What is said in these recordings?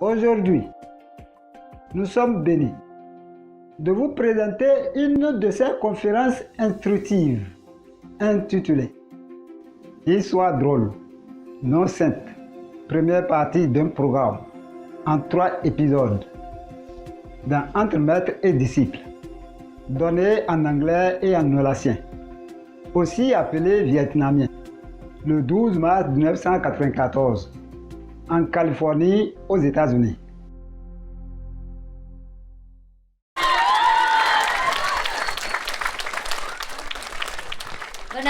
Aujourd'hui, nous sommes bénis de vous présenter une de ces conférences instructives intitulée Histoire drôle, non simple, première partie d'un programme en 3 épisodes dans Entre maître et disciple, donné en anglais et en nolacien, aussi appelé vietnamien, le 12 mars 1994, en Californie, aux États-Unis. Bên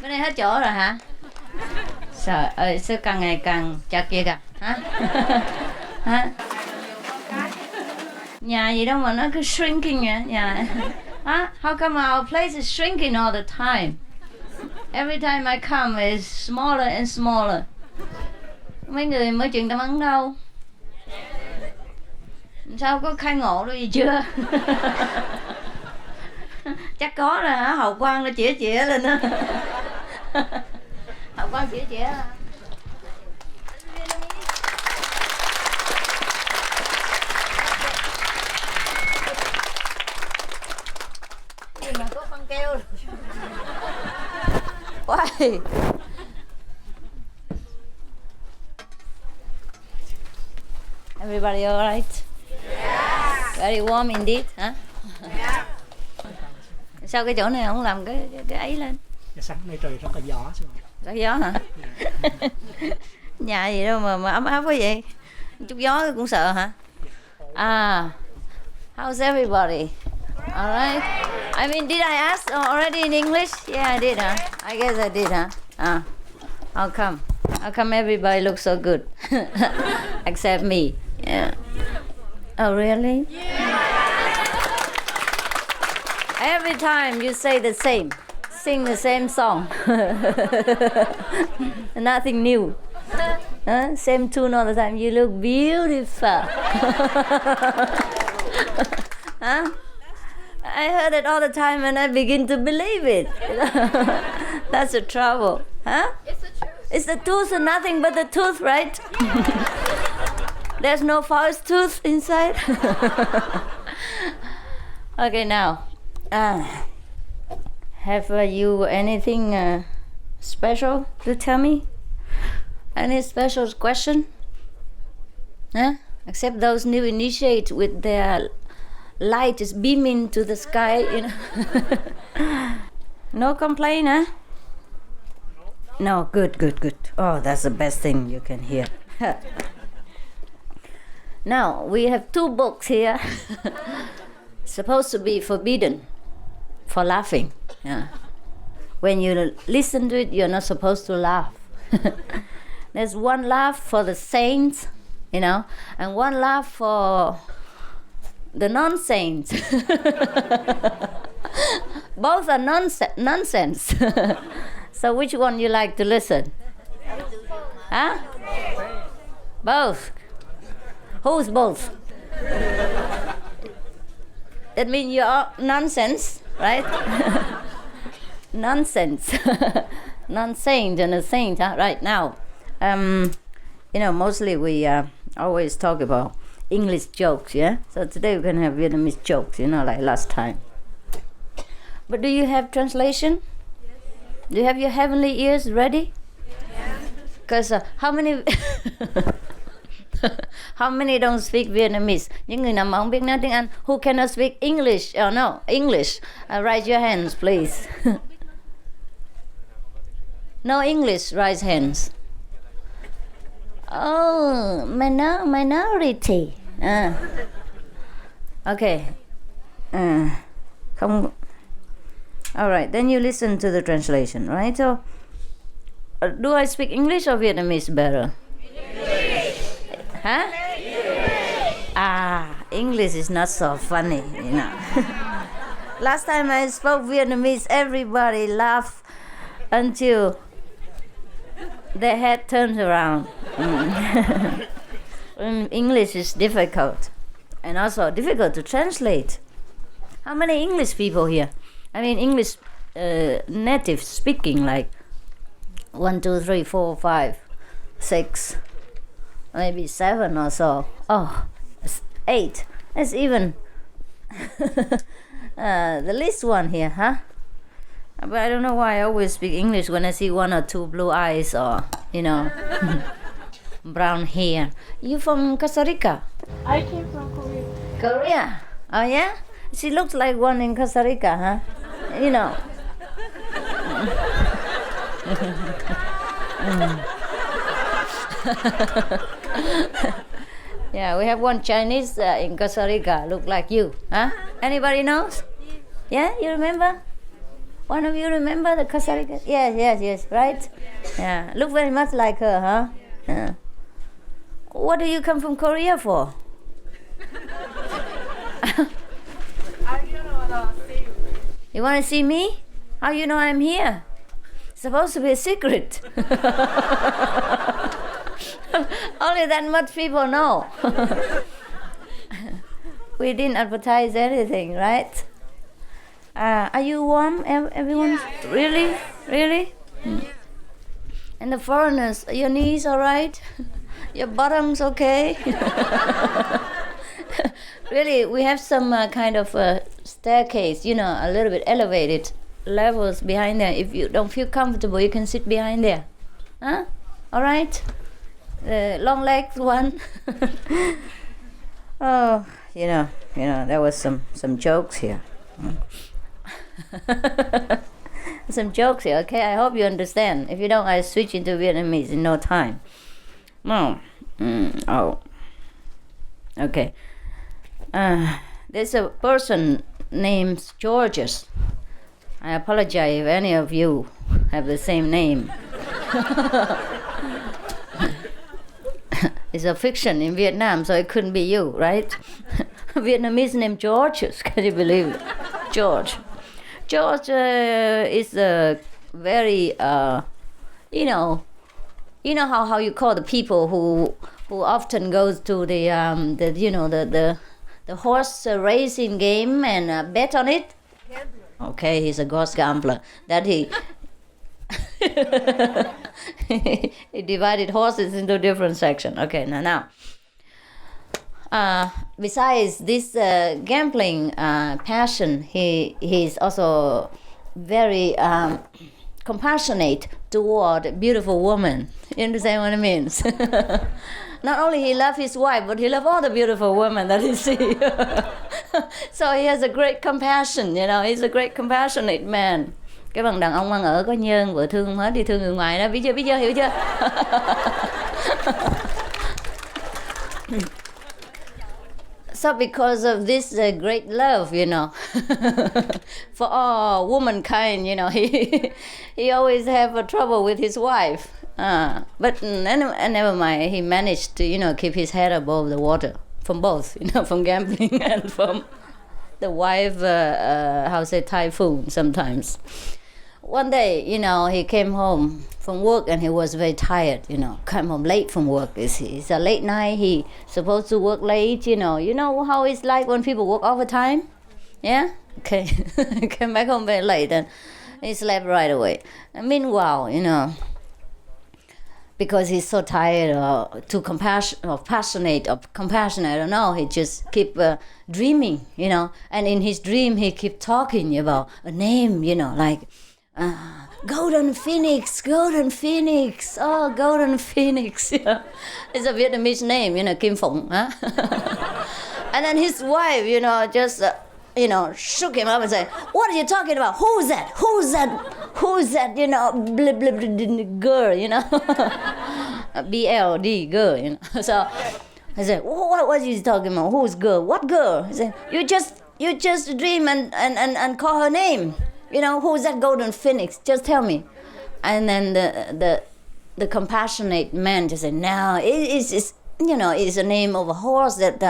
đây hết chỗ rồi hả? Trời ơi, sao càng ngày càng chật vậy kìa, hả? Hả? Nhà gì đâu mà nó cứ shrinking vậy, nhà. Hả? How come our place is shrinking all the time? Every time I come it's smaller and smaller. Mấy người mới truyền tâm ấn đâu? Sao có khai ngộ đâu gì chưa? Chắc có rồi hả? Hậu quang nó chĩa lên đó. Hậu quang chĩa. Gì mà có con keo. Why? Everybody all right? Yeah. Very warm indeed, hả? Yeah. Sao cái chỗ này không làm cái ấy lên? Sáng nay trời rất là gió. Rất gió hả? Yeah. Nhà gì đâu mà ấm áp quá vậy? Chút gió cũng sợ hả? How's everybody? All right. I mean, did I ask already in English? Yeah, I did, huh? I guess I did, huh? How come? How come everybody looks so good? Except me. Yeah. Oh, really? Yeah. Every time you say the same, sing the same song. Nothing new. Same tune all the time. You look beautiful. Huh? I heard it all the time and I begin to believe it. That's the trouble. Huh? It's the truth. It's the truth and nothing but the truth, right? There's no false tooth inside. Okay, now. Have you anything special to tell me? Any special question? Huh? Except those new initiates with their light is beaming to the sky, you know. No complaint, huh? No, good. Oh, that's the best thing you can hear. Now, we have 2 books here. Supposed to be forbidden for laughing. Yeah. When you listen to it, you're not supposed to laugh. There's one laugh for the saints, you know, and one laugh for the non-saints. Both are nonsense. So which one you like to listen? Huh? Both. Who's both? That means you're nonsense, right? Nonsense. Non-saint and a saint, huh? Right now. You know, mostly we always talk about English jokes, yeah? So today we can have Vietnamese jokes, you know, like last time. But do you have translation? Yes. Do you have your heavenly ears ready? Yes. Because how many... How many don't speak Vietnamese? Những người nào mà không biết nói tiếng Anh, who cannot speak English? Oh no, English. Raise your hands, please. No English, raise hands. Oh, minority. Okay. Không. All right, then you listen to the translation, right? So, do I speak English or Vietnamese better? Huh? English is not so funny, you know. Last time I spoke Vietnamese, everybody laughed until their head turns around. English is difficult and also difficult to translate. How many English people here? I mean English native speaking, like 1, 2, 3, 4, 5, 6. maybe 7 or so. Oh, it's 8. That's even the least one here, huh? But I don't know why I always speak English when I see 1 or 2 blue eyes or, brown hair. You from Costa Rica? I came from Korea. Korea? Oh yeah? She looks like one in Costa Rica, huh? Yeah, we have one Chinese in Costa Rica, look like you, huh? Anybody knows? Yeah, you remember? One of you remember the Costa Rica? Yes, right? Yeah, look very much like her, huh? Yeah. What do you come from Korea for? You want to see me? How you know I'm here? It's supposed to be a secret. Only that much people know. We didn't advertise anything, right? Are you warm, everyone? Yeah. Really? And the foreigners, your knees all right? Your bottom's okay? Really, we have some kind of staircase, a little bit elevated levels behind there. If you don't feel comfortable, you can sit behind there. Huh? All right? The long legs one. Oh, there was some jokes here. Some jokes here, okay? I hope you understand. If you don't, I switch into Vietnamese in no time. No. Oh. Okay. There's a person named Georges. I apologize if any of you have the same name. It's a fiction in Vietnam, so it couldn't be you, right? Vietnamese name Georges, can you believe it? George. George is a very, how you call the people who often goes to the horse racing game and bet on it. Okay, he's a ghost gambler. That he divided horses into different sections. Okay, now. Besides this gambling passion, he's also very compassionate toward beautiful women. You understand what it means? Not only he loves his wife, but he loves all the beautiful women that he sees. So he has a great compassion, he's a great compassionate man. Cái bằng đàn ông ngoan ở có nhân, vừa thương hết đi thương người ngoài đó, biết chưa, hiểu chưa? So because of this great love, for all womankind, he always have a trouble with his wife. But never mind, he managed to, keep his head above the water from both, from gambling and from the wife, typhoon sometimes. One day, he came home from work and he was very tired, came home late from work. It's a late night, he supposed to work late, you know how it's like when people work overtime? Yeah? Okay. Came back home very late and he slept right away. And meanwhile, because he's so tired or too passionate, I don't know, he just keep dreaming, and in his dream he keep talking about a name, like Golden Phoenix, oh, Golden Phoenix, It's a Vietnamese name, Kim Phụng, huh? And then his wife, just, shook him up and said, what are you talking about? Who's that, blah, blah, blah, girl, BLD, girl, So I said, what was he talking about? Who's girl? What girl? He said, you just dream and call her name. Who's that Golden Phoenix? Just tell me. And then the compassionate man just said, no, it's it's the name of a horse that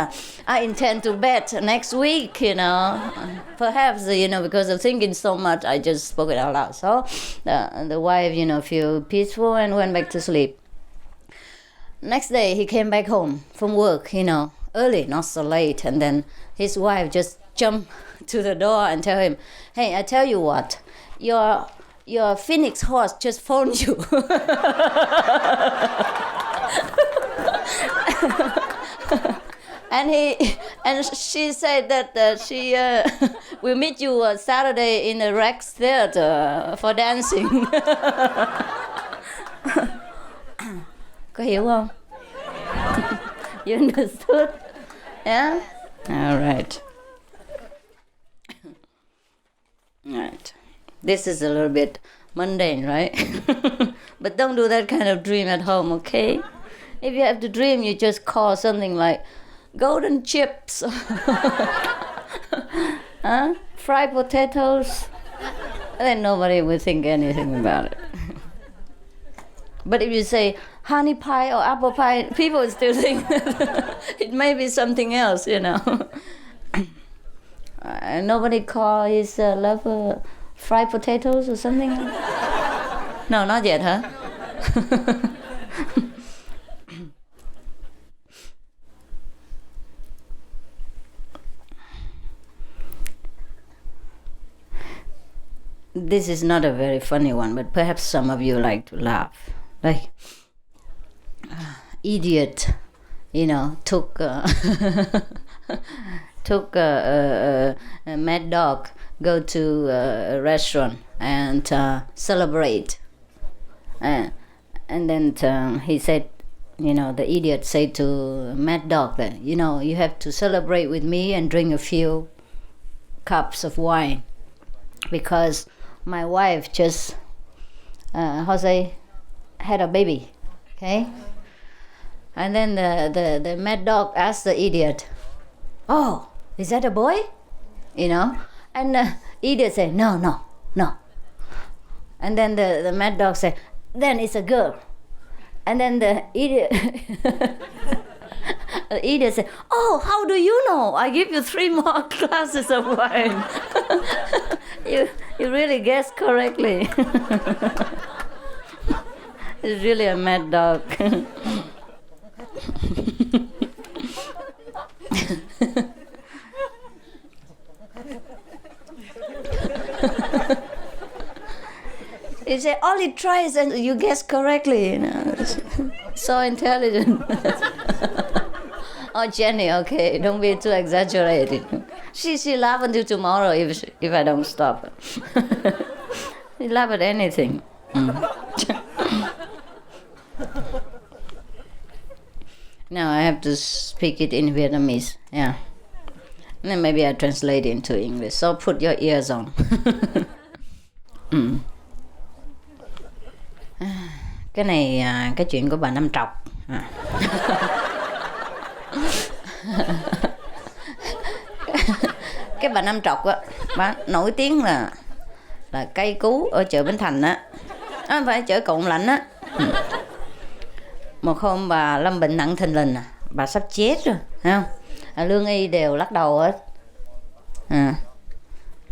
I intend to bet next week, Perhaps, because of thinking so much, I just spoke it out loud. So the wife, feel peaceful and went back to sleep. Next day, he came back home from work, early, not so late. And then his wife just jumped to the door and tell him, hey, I tell you what, your Phoenix horse just phoned you. and she said that she will meet you Saturday in the Rex Theater for dancing. Có hiểu không? You understood? Yeah? All right. Right. This is a little bit mundane, right? But don't do that kind of dream at home, okay? If you have to dream, you just call something like golden chips, fried potatoes, and then nobody will think anything about it. But if you say honey pie or apple pie, people still think it may be something else, you know. Nobody call his lover fried potatoes or something? No, not yet, huh? This is not a very funny one, but perhaps some of you like to laugh. Like, idiot, you know, took a mad dog, go to a restaurant and celebrate. And then he said, you know, the idiot said to mad dog that, you know, you have to celebrate with me and drink a few cups of wine because my wife just, had a baby, okay? And then the mad dog asked the idiot, oh, is that a boy? You know? And the idiot said, no. And then the mad dog said, then it's a girl. And then the idiot said, oh, how do you know? I give you 3 more glasses of wine. You really guessed correctly. It's really a mad dog. You say, all it tries and you guess correctly, you know. So intelligent. Oh, Jenny, okay, don't be too exaggerated. She laugh until tomorrow if I don't stop. She laugh at anything. Now I have to speak it in Vietnamese, yeah. And then maybe I translate it into English. So put your ears on. Cái này cái chuyện của bà Năm Trọc. Cái bà Năm Trọc á, bà nổi tiếng là cây cú ở chợ Bến Thành á, không phải chợ Cộng Lạnh á. Một hôm bà lâm bệnh nặng thình lình, bà sắp chết rồi, thấy không? Lương y đều lắc đầu hết.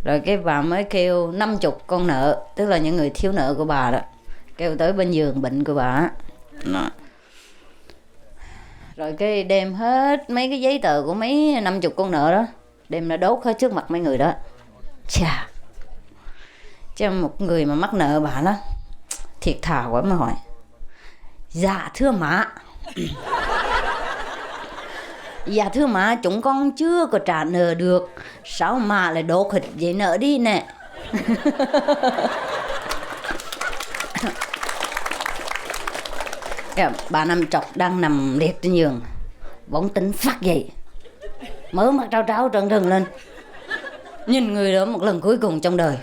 Rồi cái bà mới kêu 50 con nợ, tức là những người thiếu nợ của bà đó, kêu tới bên giường bệnh của bà đó. Rồi cái đem hết mấy cái giấy tờ của mấy 50 con nợ đó, đem ra đốt hết trước mặt mấy người đó. Chà, cho một người mà mắc nợ bà đó thiệt thà quá mới hỏi, dạ thưa mạ. Dạ thưa mạ, chúng con chưa có trả nợ được, sao mà lại đốt hết giấy nợ đi nè. Bà Năm Trọc đang nằm liệt trên giường, bỗng tỉnh phát dậy, mở mắt trao tráo trợn trừng lên, nhìn người đó một lần cuối cùng trong đời,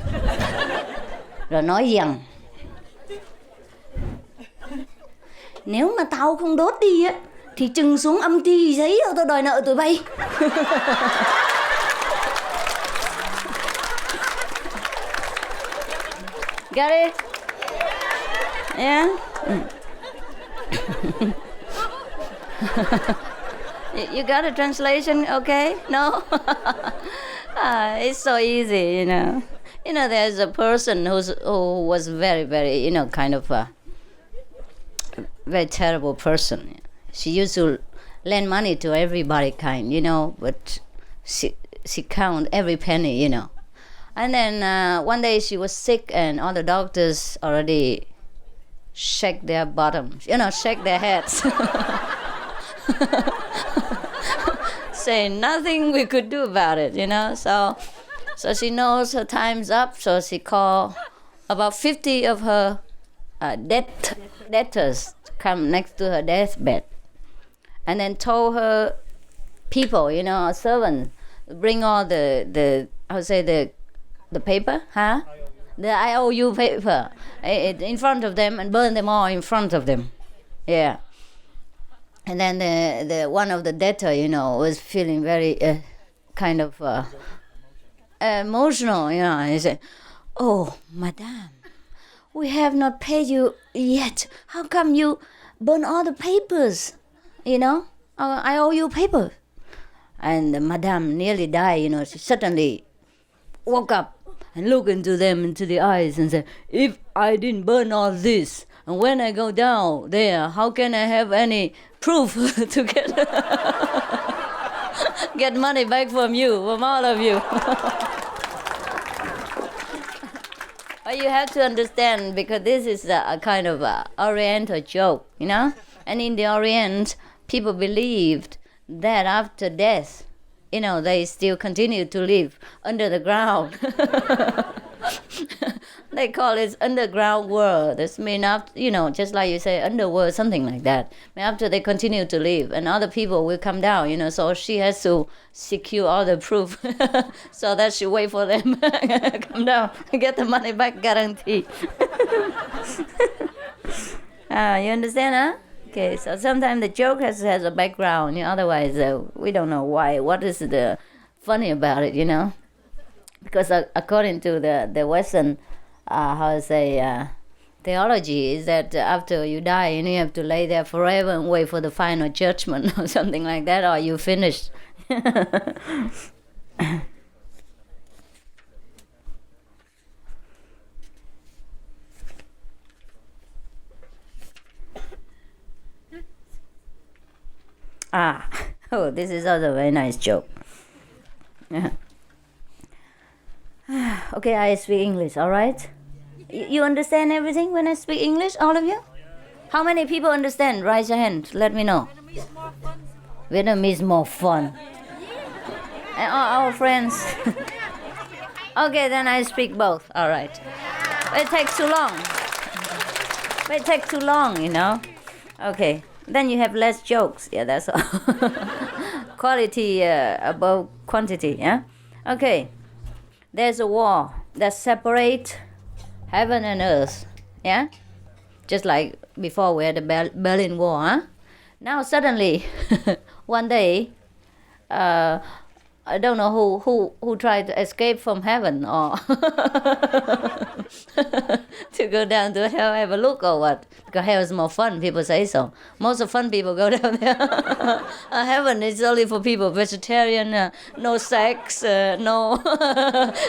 rồi nói rằng nếu mà tao không đốt đi á thì trừng xuống âm ty giấy đâu tao đòi nợ tụi bay. Got it? Yeah? You got a translation? Okay? No? It's so easy, you know. You know, there's a person who was very, very, you know, kind of a very terrible person. She used to lend money to everybody, kind, you know, but she count every penny, you know. And then one day she was sick, and all the doctors already shake their bottoms, you know, shake their heads. say nothing we could do about it, So she knows her time's up, so she called about 50 of her debtors to come next to her deathbed, and then told her people, her servants, bring all the paper, the IOU paper in front of them and burn them all in front of them. Yeah. And then the one of the debtor, was feeling very kind of emotional, and he said, "Oh, madame, we have not paid you yet. How come you burn all the papers? I owe you paper." And the madame nearly died, she suddenly woke up and looked into the eyes and said, "If I didn't burn all this, and when I go down there, how can I have any proof to get money back from all of you?" But you have to understand, because this is a kind of Oriental joke, And in the Orient, people believed that after death, they still continue to live under the ground. They call it underground world. This means after, just like you say, underworld, something like that. After they continue to live, and other people will come down, so she has to secure all the proof so that she wait for them come down and get the money back guarantee. You understand, huh? Okay, so sometimes the joke has a background, otherwise we don't know why. What is the funny about it, Because according to the Western, theology, is that after you die, you have to lay there forever and wait for the final judgment or something like that, or you finished. This is also a very nice joke. Okay, I speak English, all right? You understand everything when I speak English, all of you? How many people understand? Raise your hand, let me know. Vietnamese more fun. And all our friends. Okay, then I speak both, all right. It takes too long. Okay, then you have less jokes. Yeah, that's all. Quality above quantity, yeah? Okay. There's a wall that separates heaven and earth, yeah? Just like before we had the Berlin Wall, huh? Now suddenly, one day, I don't know who tried to escape from heaven or to go down to hell, have a look or what. Because hell is more fun, people say so. Most of fun people go down there. Heaven is only for people vegetarian, no sex, no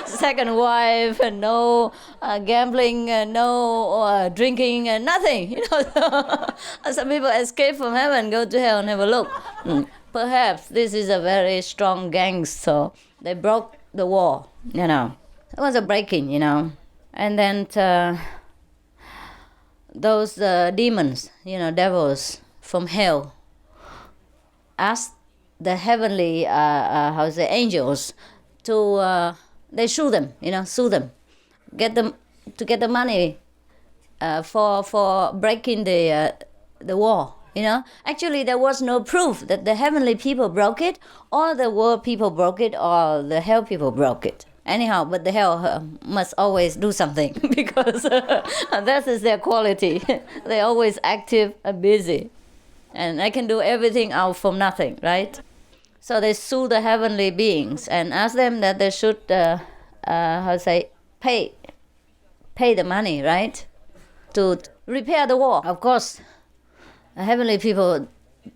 second wife, and no gambling, no drinking, nothing. Some people escape from heaven, go to hell and have a look. Perhaps this is a very strong gang, so they broke the wall, It was a break-in, And then those demons, devils from hell, asked the heavenly, angels to, they sue them, get them to get the money for breaking the wall. Actually there was no proof that the heavenly people broke it, or the world people broke it, or the hell people broke it. Anyhow, but the hell must always do something because that is their quality. They're always active and busy, and they can do everything out from nothing, right? So they sue the heavenly beings and ask them that they should, pay the money, right, to repair the wall. Of course, the heavenly people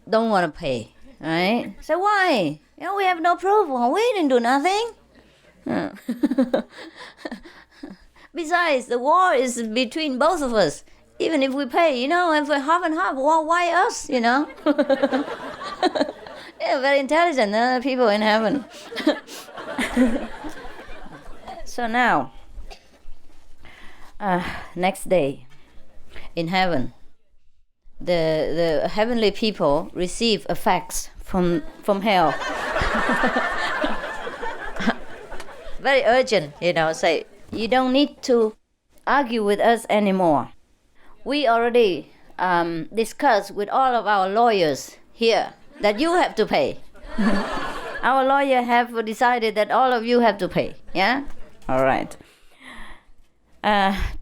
don't want to pay, right? So why? We have no proof. Well, we didn't do nothing. Besides, the war is between both of us. Even if we pay, if we're half and half, well, why us, Yeah, very intelligent people in heaven. So now, next day, in heaven, the heavenly people receive a fax from hell. Very urgent, say, you don't need to argue with us anymore. We already discussed with all of our lawyers here that you have to pay. Our lawyer have decided that all of you have to pay. Yeah? All right.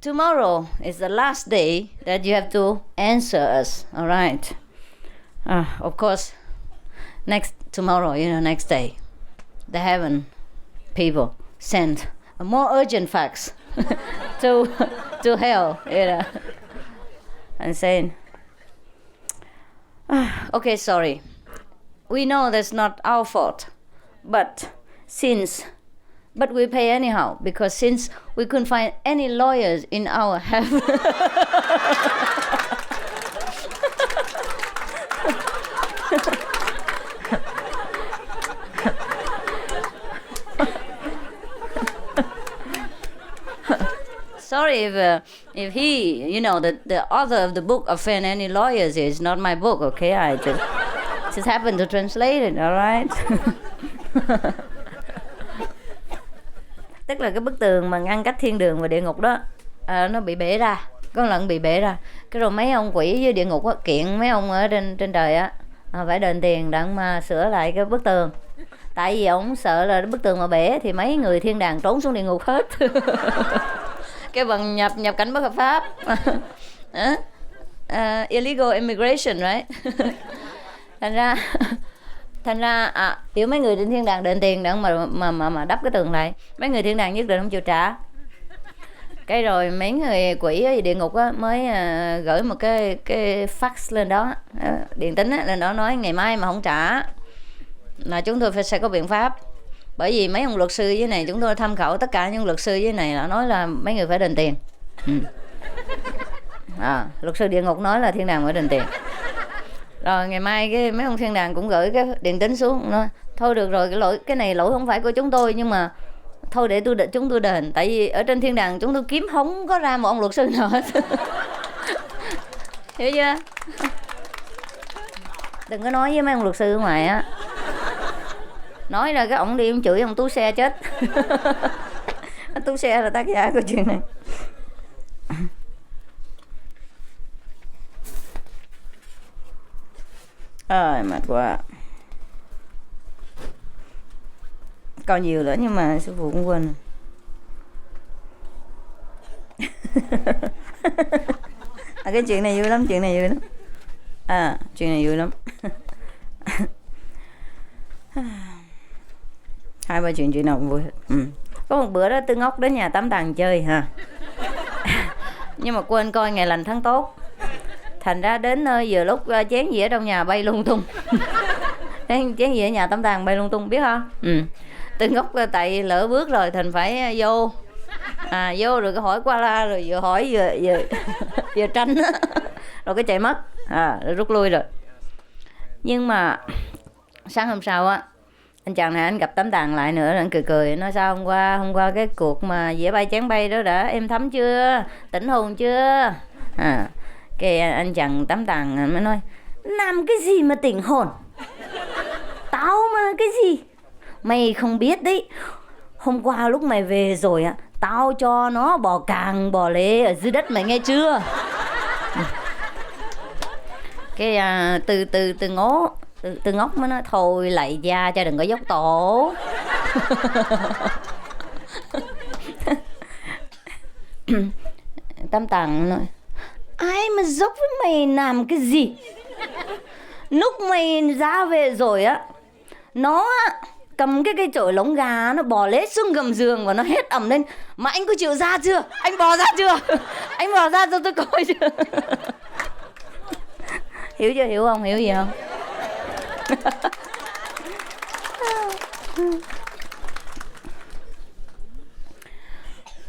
Tomorrow is the last day that you have to answer us. All right. Of course, tomorrow, next day, the heaven people send a more urgent fax to hell, and saying, okay, sorry. We know that's not our fault, but we pay anyhow, because since we couldn't find any lawyers in our heaven. Sorry if he, the author of the book offend any lawyers. It's not my book, okay? I just happened to translate it, all right? Tức là cái bức tường mà ngăn cách thiên đường và địa ngục đó, nó bị bể ra, có lần bị bể ra. Cái rồi mấy ông quỷ với địa ngục á, kiện mấy ông ở trên trời á, phải đền tiền đặng mà sửa lại cái bức tường. Tại vì ông sợ là bức tường mà bể thì mấy người thiên đàng trốn xuống địa ngục hết. Cái bằng nhập cảnh bất hợp pháp. Illegal immigration, right? Thành ra kiểu mấy người trên thiên đàng đền tiền đặng mà đắp cái tường lại. Mấy người thiên đàng nhất định không chịu trả. Cái rồi mấy người quỷ ở địa ngục á, mới gửi một cái fax lên đó, điện tín á, lên đó nói ngày mai mà không trả là chúng tôi sẽ có biện pháp. Bởi vì mấy ông luật sư dưới này, chúng tôi tham khảo tất cả những luật sư dưới này là nói là mấy người phải đền tiền. Luật sư địa ngục nói là thiên đàng phải đền tiền. Rồi ngày mai mấy ông thiên đàng cũng gửi cái điện tín xuống, nói thôi được rồi, cái này lỗi không phải của chúng tôi, nhưng mà thôi để chúng tôi đền. Tại vì ở trên thiên đàng chúng tôi kiếm không có ra một ông luật sư nào hết. Hiểu chưa? Đừng có nói với mấy ông luật sư ở ngoài á, nói ra cái ổng đi ông chửi ông Tú Xe chết. Tú Xe là tác giả của chuyện này. Mệt quá. Còn nhiều nữa nhưng mà sư phụ cũng quên. Cái chuyện này vui lắm, chuyện này vui lắm. 2-3 chuyện nào cũng vui hết. Có một bữa đó Tư Ngốc đến nhà Tám Tàng chơi ha. Nhưng mà quên coi ngày lành tháng tốt. Thành ra đến nơi vừa lúc chén dĩa trong nhà bay lung tung. Chén dĩa ở nhà Tám Tàng bay lung tung, biết không? Tư Ngốc tại lỡ bước rồi Thành phải vô. Vô rồi cái hỏi qua la, rồi vừa hỏi vừa tranh á. Rồi cái chạy mất. Rồi rút lui rồi. Nhưng mà sáng hôm sau á, anh chàng này anh gặp Tám Tàng lại nữa, anh cười nói sao hôm qua cái cuộc mà dĩa bay chén bay đó đã êm thấm chưa, tỉnh hồn chưa? Cái anh chàng Tám Tàng mới nói làm cái gì mà tỉnh hồn, tao mà cái gì mày không biết đấy. Hôm qua lúc mày về rồi á, tao cho nó bò càng bò lê ở dưới đất, mày nghe chưa? Cái từ Ngốc mới nói thôi lạy gia cho đừng có dốc tổ. Tám Tàng nói ai mà dốc với mày làm cái gì? Lúc mày ra về rồi á, nó cầm cái cây chổi lống gà, nó bò lết xuống gầm giường và nó hét ầm lên mà anh có chịu ra chưa? Anh bò ra chưa? Anh bò ra cho tôi coi chưa? Hiểu chưa? Hiểu không? Hiểu gì không?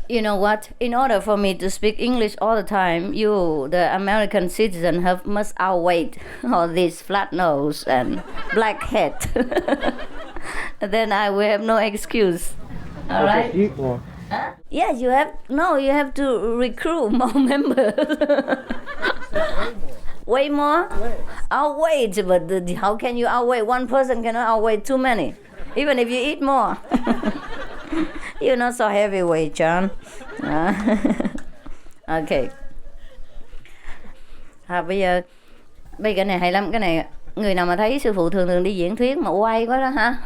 You know what? In order for me to speak English all the time, you, the American citizen, must outweigh all this flat nose and black head. Then I will have no excuse. All right? Yes, you have to recruit more members. Way more? Outweigh, but how can you outweigh? One person cannot outweigh too many. Even if you eat more. You're not so heavyweight, John. Okay. Bây giờ cái này hay lắm. Cái này người nào mà thấy sư phụ thường đi diễn thuyết mà quay quá đó ha.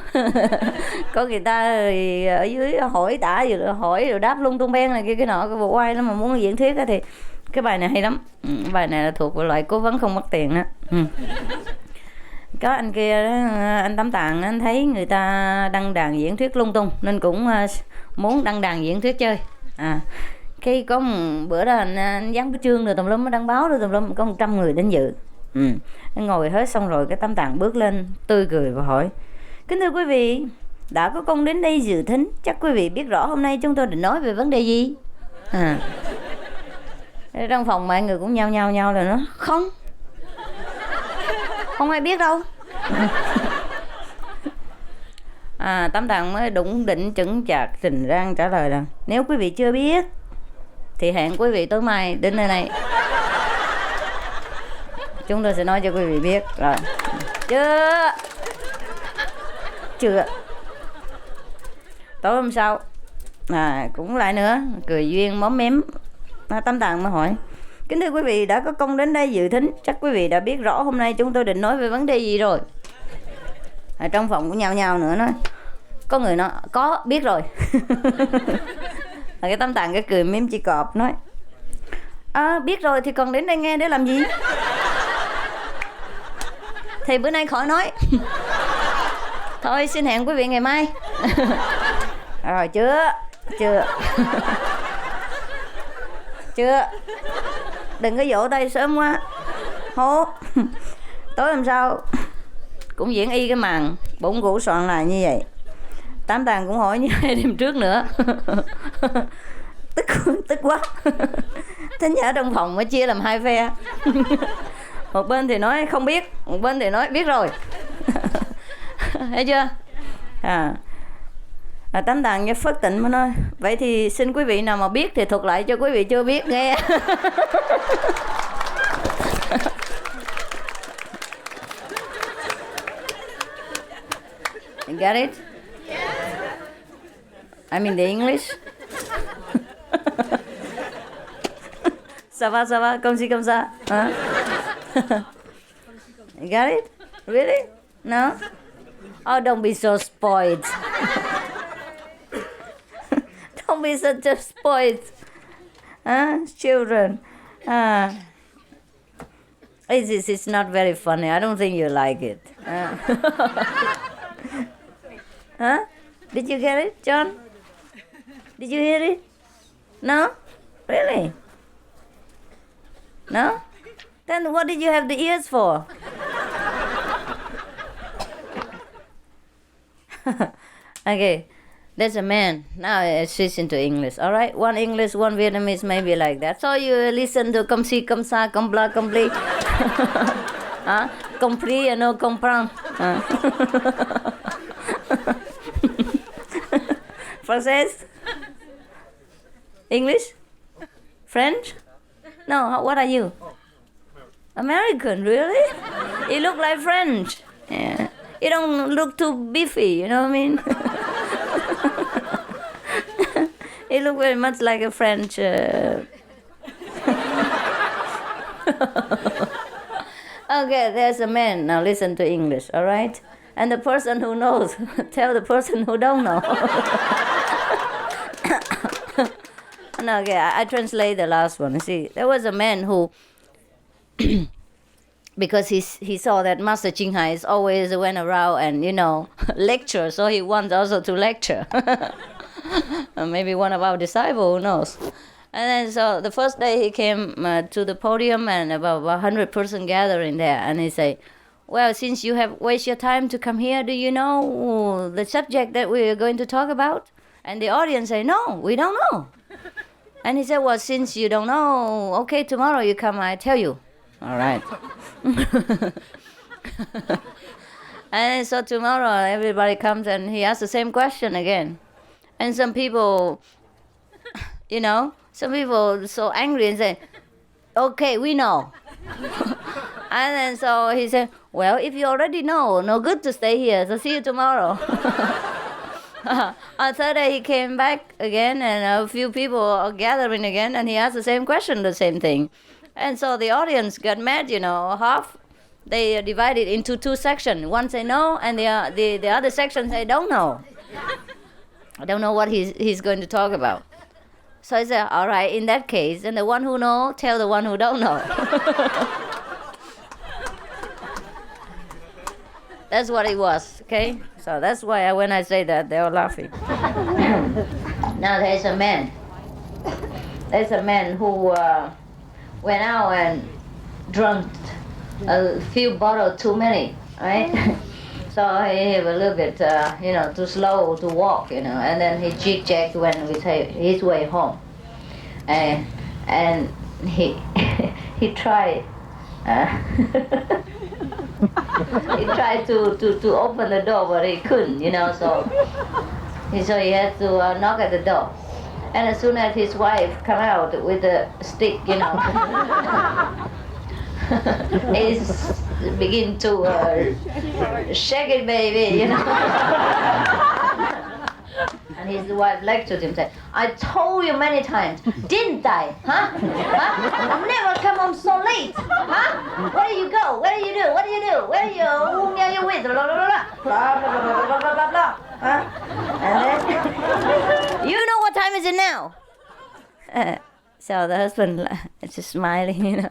Có người ta thì ở dưới hỏi tả hỏi rồi đáp lung tung beng này kia cái nọ, cái bộ quay lắm mà muốn diễn thuyết đó, thì cái bài này hay lắm. Bài này là thuộc về loại cố vấn không mất tiền đó. Có anh kia đó, anh Tám Tạng, anh thấy người ta đăng đàn diễn thuyết lung tung nên cũng muốn đăng đàn diễn thuyết chơi. Khi có một bữa đó anh dán cái chương rồi tùm lum, đăng báo rồi tùm lum, có 100 người đến dự. Anh ngồi hết xong rồi, cái Tám Tạng bước lên tươi cười và hỏi: kính thưa quý vị, đã có công đến đây dự thính, chắc quý vị biết rõ hôm nay chúng tôi định nói về vấn đề gì? Trong phòng mọi người cũng nhao rồi nó không ai biết đâu. Tám Tạng mới đủng đỉnh chững chạc trình rang trả lời là: nếu quý vị chưa biết thì hẹn quý vị tối mai đến nơi này, chúng tôi sẽ nói cho quý vị biết. Rồi chưa tối hôm sau cũng lại nữa, cười duyên móm mém. Tám Tạng mới hỏi: kính thưa quý vị, đã có công đến đây dự thính, chắc quý vị đã biết rõ hôm nay chúng tôi định nói về vấn đề gì rồi? Trong phòng cũng nhao nữa nói: có người nói có biết rồi. Cái Tám Tạng cái cười mím chỉ cọp nói: biết rồi thì còn đến đây nghe để làm gì? Thì bữa nay khỏi nói. Thôi xin hẹn quý vị ngày mai. Rồi chưa đừng có vỗ tay sớm quá hố. Tối hôm sau cũng diễn y cái màn bụng củ soạn là như vậy. Tám Tạng cũng hỏi như hai đêm trước nữa. Tức quá. Thính giả trong phòng mới chia làm hai phe. Một bên thì nói không biết, một bên thì nói biết rồi. Thấy chưa? Tám Tạng như phất tịnh mới nói: vậy thì xin quý vị nào mà biết thì thuật lại cho quý vị chưa biết nghe. You get it? I mean the English. Ça va, comme si comme ça. You got it? Really? No? Oh, don't be so spoiled. Don't be such a spoiled children. It's not very funny. I don't think you like it. Did you get it, John? Did you hear it? No? Really? No? Then what did you have the ears for? Okay, there's a man. Now I switch into English, all right? One English, one Vietnamese, maybe like that. So you listen to comme si, comme ça, comme bla, comme pli. Compris et non comprendre. Français? English? French? No, what are you? American, really? You look like French. Yeah. You don't look too beefy, you know what I mean? You look very much like a French... Okay, there's a man. Now listen to English, all right? And the person who knows, tell the person who don't know. No, okay, I translate the last one. See, there was a man who... because he saw that Master Ching Hai is always went around and, you know, lecture, so he wants also to lecture. Maybe one of our disciples, who knows. And then so the first day he came to the podium and about 100 person gathering there, and he say, well, since you have wasted your time to come here, do you know the subject that we are going to talk about? And the audience say, no, we don't know. And he said, well, since you don't know, okay, tomorrow you come, I tell you. All right. And so tomorrow everybody comes and he asks the same question again. And some people, you know, some people so angry and say, okay, we know. And then so he said, well, if you already know, no good to stay here, so see you tomorrow. On Thursday he came back again, and a few people are gathering again, and he asked the same question, the same thing. And so the audience got mad, half. They divided into two sections. One say no, and the other section say don't know. I don't know what he's going to talk about. So I said, all right, in that case, and the one who know, tell the one who don't know. That's what it was, okay? So that's why when I say that, they were laughing. Now there's a man. There's a man who went out and drank a few bottles too many, right? So he was a little bit, too slow to walk, and then he jig-jagged when we say his way home. And he tried. He tried to open the door, but he couldn't, so he had to knock at the door. And as soon as his wife come out with a stick, he's begin to shake it, baby, And his wife lectured him, said, I told you many times, didn't I? Huh? I never come home so late. Huh? Where do you go? What do you do? What do you do? Where are you? Whom are you with? Blah, blah, blah, blah, blah, blah, blah, blah, blah, blah. Huh? And then, you know what time is it now? So the husband is just smiling,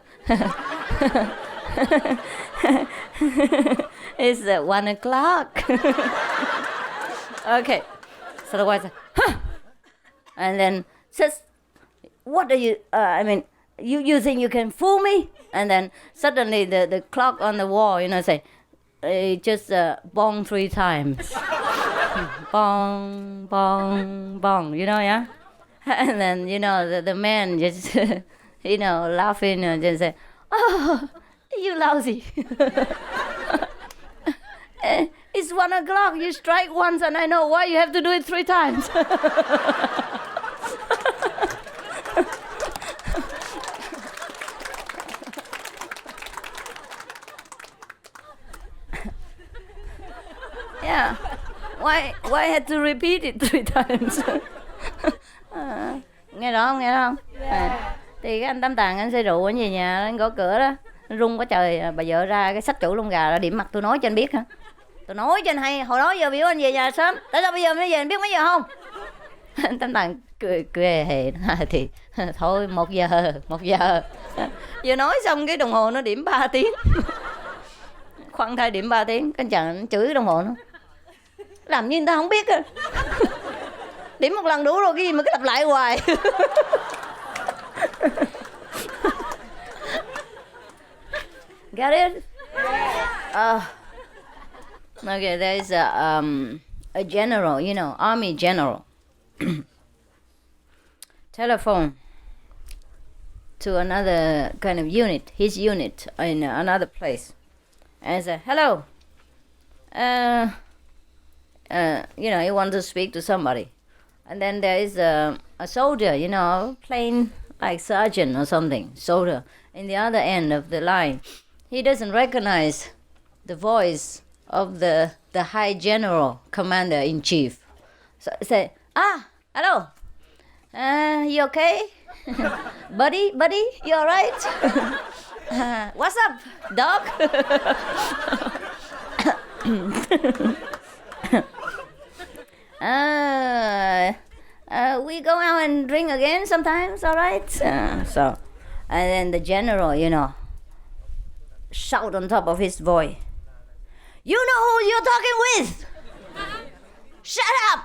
It's 1 o'clock. Okay. So the wife said, huh? And then says, what are you, you think you can fool me? And then suddenly the clock on the wall, say, just bong 3 times. Bong, bong, bong, yeah? And then, the man just, laughing and just say, oh, you lousy. It's 1 o'clock, you strike once and I know why you have to do it 3 times. Yeah, why had to repeat it 3 times? Nghe rõ không? Thì cái anh Tam Tạng anh say rượu anh về nhà anh gõ cửa đó, anh rung quá trời, bà vợ ra cái xách trụ lông gà ra điểm mặt tôi nói cho anh biết hả? Tôi nói cho anh hay, hồi đó giờ biểu anh về nhà sớm, tại sao bây giờ mới về anh biết mấy giờ không? Anh Tam Tạng cười hề, thì thôi 1 giờ. Vừa nói xong cái đồng hồ nó điểm 3 tiếng. Khoan thai điểm 3 tiếng, cái chàng anh chửi cái đồng hồ nó. Làm như người ta không biết à. Điểm 1 lần đủ rồi, cái gì mà cứ lặp lại hoài. Got it? Okay, there's a general, army general. Telephone to another kind of unit, his unit in another place. And say, hello. He wants to speak to somebody. And then there is a soldier, plain like sergeant or something, soldier, in the other end of the line. He doesn't recognize the voice of the high general, commander-in-chief. So I say, hello, you okay? buddy, you all right? What's up, dog? We go out and drink again sometimes, all right? And then the general, shout on top of his voice, you know who you're talking with? Shut up!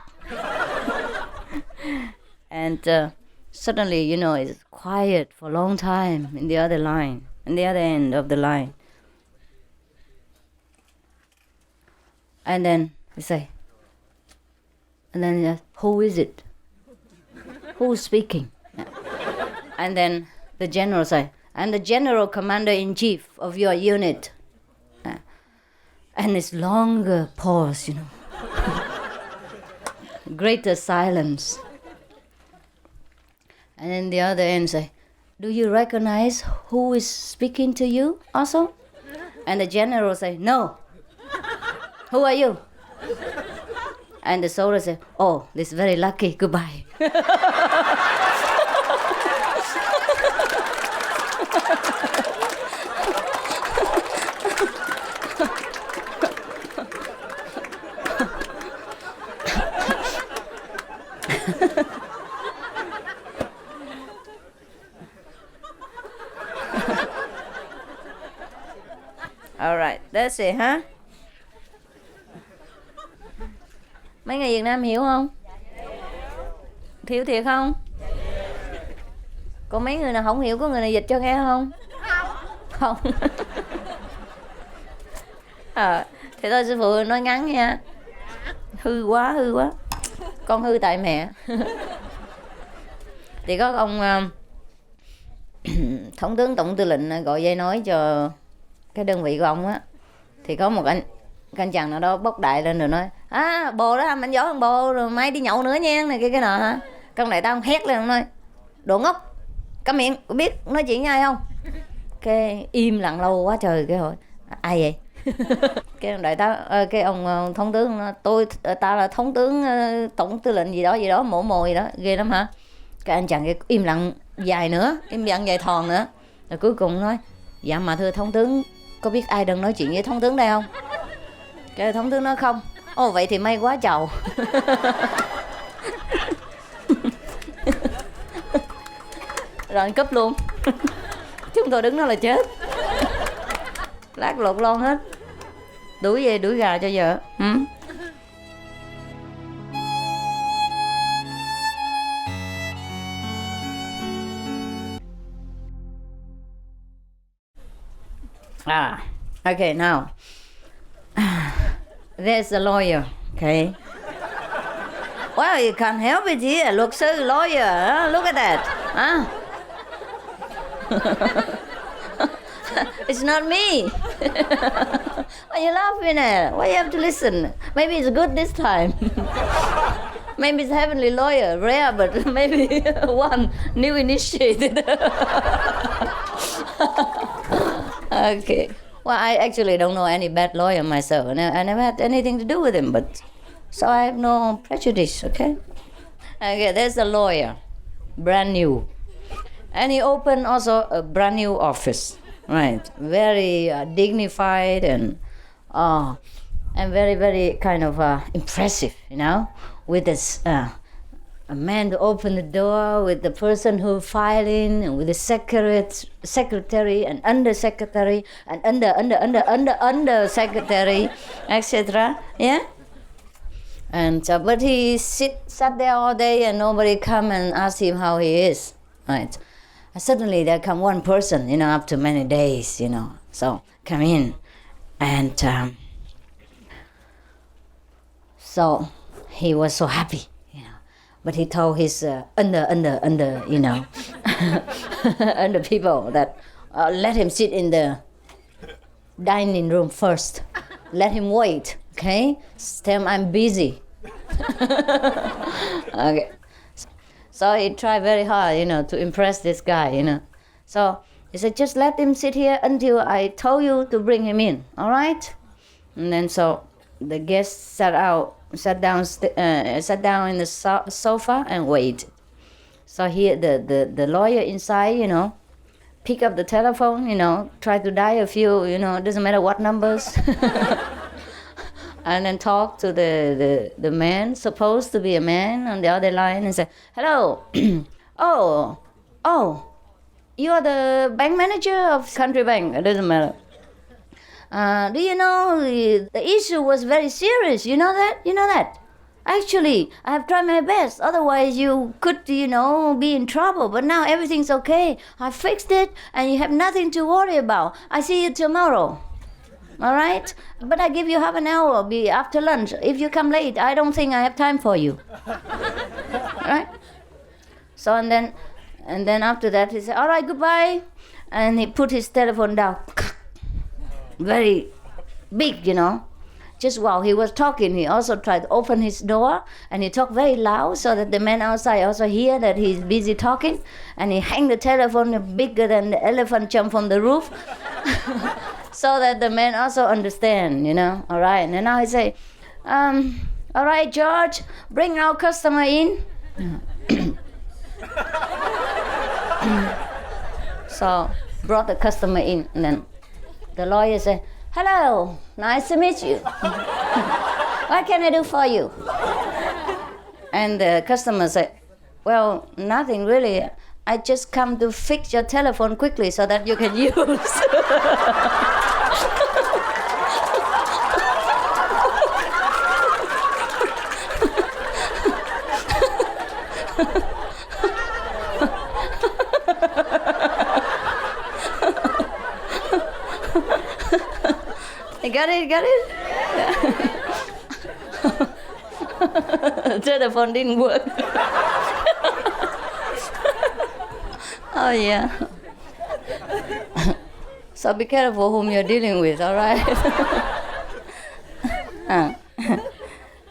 And suddenly, it's quiet for a long time in the other line, in the other end of the line. And then we say, who is it? Who's speaking? And then the general say, I'm the general commander-in-chief of your unit. And it's longer pause, Greater silence. And then the other end say, do you recognize who is speaking to you also? And the general say, no. Who are you? And the soldier say, oh, this is very lucky. Goodbye. All right, that's it, huh? Mấy người Việt Nam hiểu không? Hiểu thiệt không? Còn mấy người nào không hiểu, có người nào dịch cho nghe không? Không. Thì thôi sư phụ nói ngắn nha. Hư quá. Con hư tại mẹ. Thì có ông thống tướng tổng tư lệnh gọi dây nói cho cái đơn vị của ông á. Thì có một anh chàng nào đó bốc đại lên rồi nói, bồ đó anh giỏi hơn bồ, rồi mai đi nhậu nữa nha, này cái nọ hả. Con đại tao hét lên, nói đồ ngốc, câm miệng, có biết nói chuyện với ai không? Cái im lặng lâu quá trời, cái hỏi ai vậy? Cái ông đại tá, cái ông thống tướng nói, ta là thống tướng tổng tư lệnh gì đó mổ gì đó, ghê lắm hả? Cái anh chàng cái im lặng dài nữa, im lặng dài thòn nữa, rồi cuối cùng nói, dạ mà thưa thống tướng, có biết ai đang nói chuyện với thống tướng đây không? Cái thống tướng nói không. Ồ vậy thì may quá chầu. Rồi anh cúp luôn. Chúng tôi đứng đó là chết. Lát lột lon hết. Đuổi về đuổi gà cho vợ. Okay, now there's a lawyer, okay? Well, you can't help it here. Luật sư, lawyer, look at that. It's not me. Why are you laughing at? Why you have to listen? Maybe it's good this time. Maybe it's heavenly lawyer, rare, but maybe one new initiated. Okay. Well, I actually don't know any bad lawyer myself. I never had anything to do with him, but so I have no prejudice, okay? Okay, there's a lawyer, brand new. And he opened also a brand new office, right? Very dignified and very, very kind of impressive, you know? With this a man to open the door, with the person who filing, and with the secretary and under secretary and under secretary, etc. Yeah. And but he sat there all day and nobody come and ask him how he is, right? And suddenly there come one person, you know, after many days, you know, so come in, and so he was so happy. But he told his under, you know, under people that let him sit in the dining room first. Let him wait, okay? Tell him I'm busy. Okay. So he tried very hard, you know, to impress this guy, you know. So he said, just let him sit here until I told you to bring him in, all right? And then so the guest sat down in the sofa and wait. So here the lawyer inside, you know, pick up the telephone, you know, try to dial a few, you know, doesn't matter what numbers, and then talk to the man, supposed to be a man on the other line, and say, hello, oh, you are the bank manager of Country Bank. It doesn't matter. Do you know the issue was very serious? You know that? You know that? Actually, I have tried my best. Otherwise, you could, you know, be in trouble. But now everything's okay. I fixed it, and you have nothing to worry about. I see you tomorrow. All right? But I give you half an hour be after lunch. If you come late, I don't think I have time for you. All right? So and then after that, he said, all right, goodbye. And he put his telephone down. Very big, you know. Just while he was talking, he also tried to open his door, and he talked very loud so that the man outside also hear that he's busy talking. And he hang the telephone bigger than the elephant jump from the roof. so that the man also understand, All right. And now he say, all right, George, bring our customer in. So brought the customer in, and then the lawyer said, hello, nice to meet you. What can I do for you? And the customer said, well, nothing really. I just come to fix your telephone quickly so that you can use. Got it? Telephone didn't work. Oh yeah. So be careful whom you're dealing with, all right?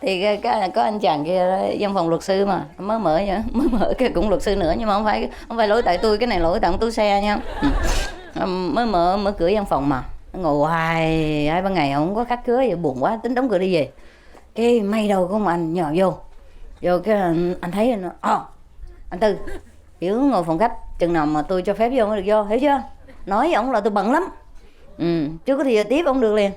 Thì có anh chàng kia văn phòng luật sư mà mới mở cái cũng luật sư nữa, nhưng mà không phải lỗi tại tôi, cái này lỗi tại ông tú xe nha. Mới mở cửa văn phòng mà ngồi hoài 2-3 ngày không có khách khứa, vậy buồn quá tính đóng cửa đi về. Cái may đâu có ông anh nhờ vô cái anh thấy anh Tư kiểu ngồi phòng khách chừng nào mà tôi cho phép vô mới được vô, hiểu chưa? Nói với ổng là tôi bận lắm, chứ có thì giờ tiếp ổng được liền.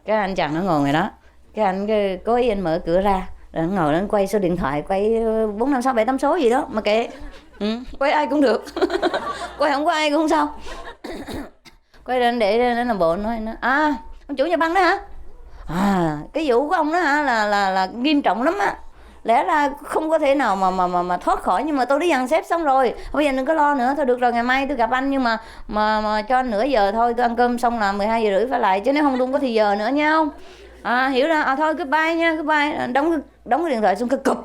Cái anh chàng nó ngồi ngoài đó, cái anh cố ý anh mở cửa ra rồi anh ngồi anh quay số điện thoại, quay 4, 5, 6, 7, 8 số gì đó mà kệ, quay ai cũng được. Quay không có ai cũng không sao. Quay lên để nó làm bộ nói ông chủ nhà băng đó hả? Cái vụ của ông đó hả là nghiêm trọng lắm á, lẽ ra không có thể nào mà thoát khỏi, nhưng mà tôi đã dàn xếp xong rồi, bây giờ đừng có lo nữa, thôi được rồi, ngày mai tôi gặp anh, nhưng mà cho anh nửa giờ thôi, tôi ăn cơm xong là 12:30 phải lại, chứ nếu không có thì giờ nữa nha không? Hiểu ra, thôi goodbye nha, goodbye. Đóng cái điện thoại xuống cái cụp.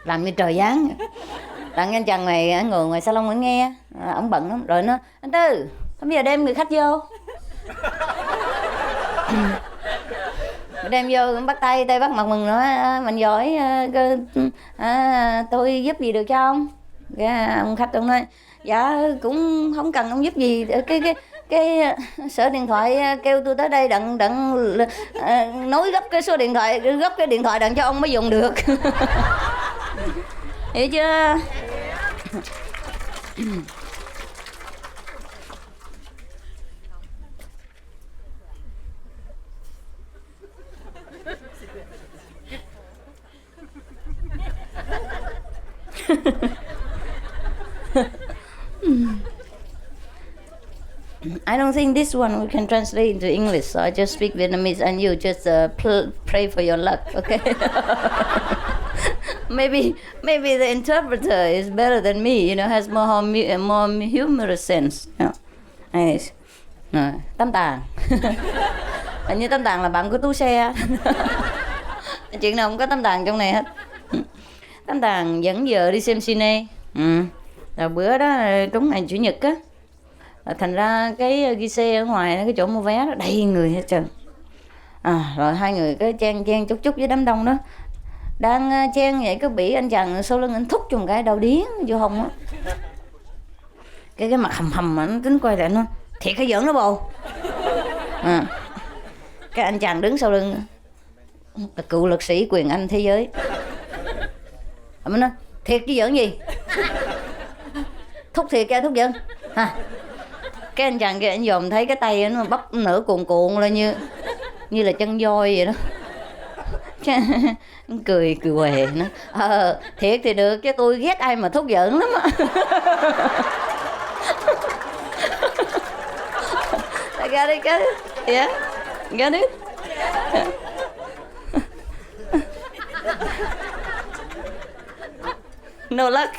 Làm như trời giáng. Đặng anh chàng này ngồi ngoài salon anh nghe, ổng bận lắm, rồi nó anh Tư, bây giờ đem người khách vô. Đem vô bắt tay bắt mặt mừng nữa, mình giỏi, tôi giúp gì được cho ông? Cái ông khách ông nói dạ cũng không cần ông giúp gì, cái sở điện thoại kêu tôi tới đây đặng nối gấp cái số điện thoại, gấp cái điện thoại đặng cho ông mới dùng được. Hiểu chưa? I don't think this one we can translate into English, so I just speak Vietnamese and you just pray for your luck, okay? Maybe the interpreter is better than me, has more humorous sense. Anyways, Tám Tàng. Hình như Tám Tàng là bạn của Tú xe. Chuyện nào cũng có Tám Tàng trong này hết. Tám Tàng dẫn vợ đi xem cine. Rồi bữa đó trúng ngày Chủ nhật á, thành ra cái ghi xe ở ngoài cái chỗ mua vé đó đầy người hết trơn. Rồi hai người cái chen chúc với đám đông đó, đang chen vậy, cái bị anh chàng sau lưng anh thúc cho một cái đầu điếng vô hông á. Cái mặt hầm mà nó tính quay lại nó thiệt hay giỡn đó bồ. Cái anh chàng đứng sau lưng là cựu lực sĩ quyền Anh thế giới. Mình nói thiệt chứ giỡn gì? Thúc thiệt kìa, thúc giỡn hả? Cái anh chàng kia anh dòm thấy cái tay nó bắp nửa cuồn lên như là chân voi vậy đó. cười què nó thiệt thì được, chứ tôi ghét ai mà thúc giỡn lắm á. I got it? Yeah, got it? No luck.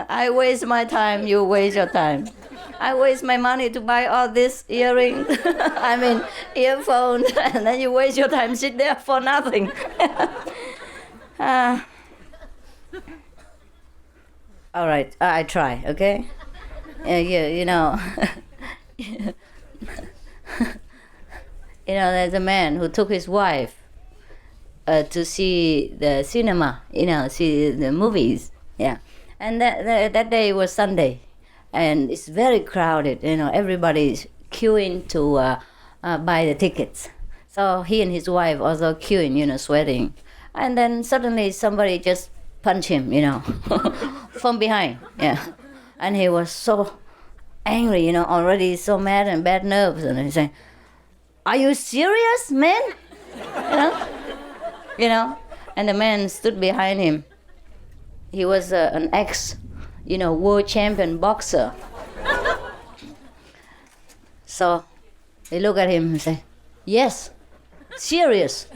I waste my time, you waste your time. I waste my money to buy all this earrings, earphones, and then you waste your time sit there for nothing. All right, I try, okay? There's a man who took his wife to see the cinema, see the movies. Yeah, and that day was Sunday, and it's very crowded. Everybody's queuing to buy the tickets. So he and his wife also queuing, sweating, and then suddenly somebody just punched him, from behind. Yeah, and he was so angry, already so mad and bad nerves, and he's saying, "Are you serious, man?" And the man stood behind him. He was an world champion boxer. So they look at him and say, "Yes, serious.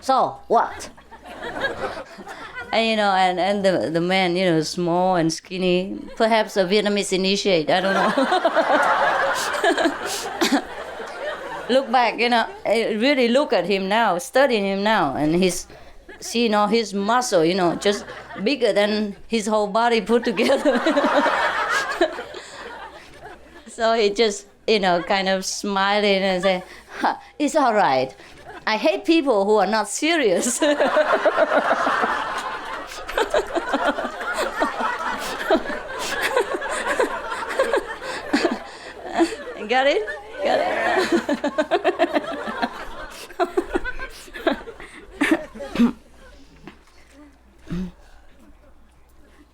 So what?" And and the man, small and skinny, perhaps a Vietnamese initiate, I don't know. Look back, really look at him now, study him now, and his muscle, just bigger than his whole body put together. So he just, kind of smiling and say, "It's all right. I hate people who are not serious." Got it? Got it?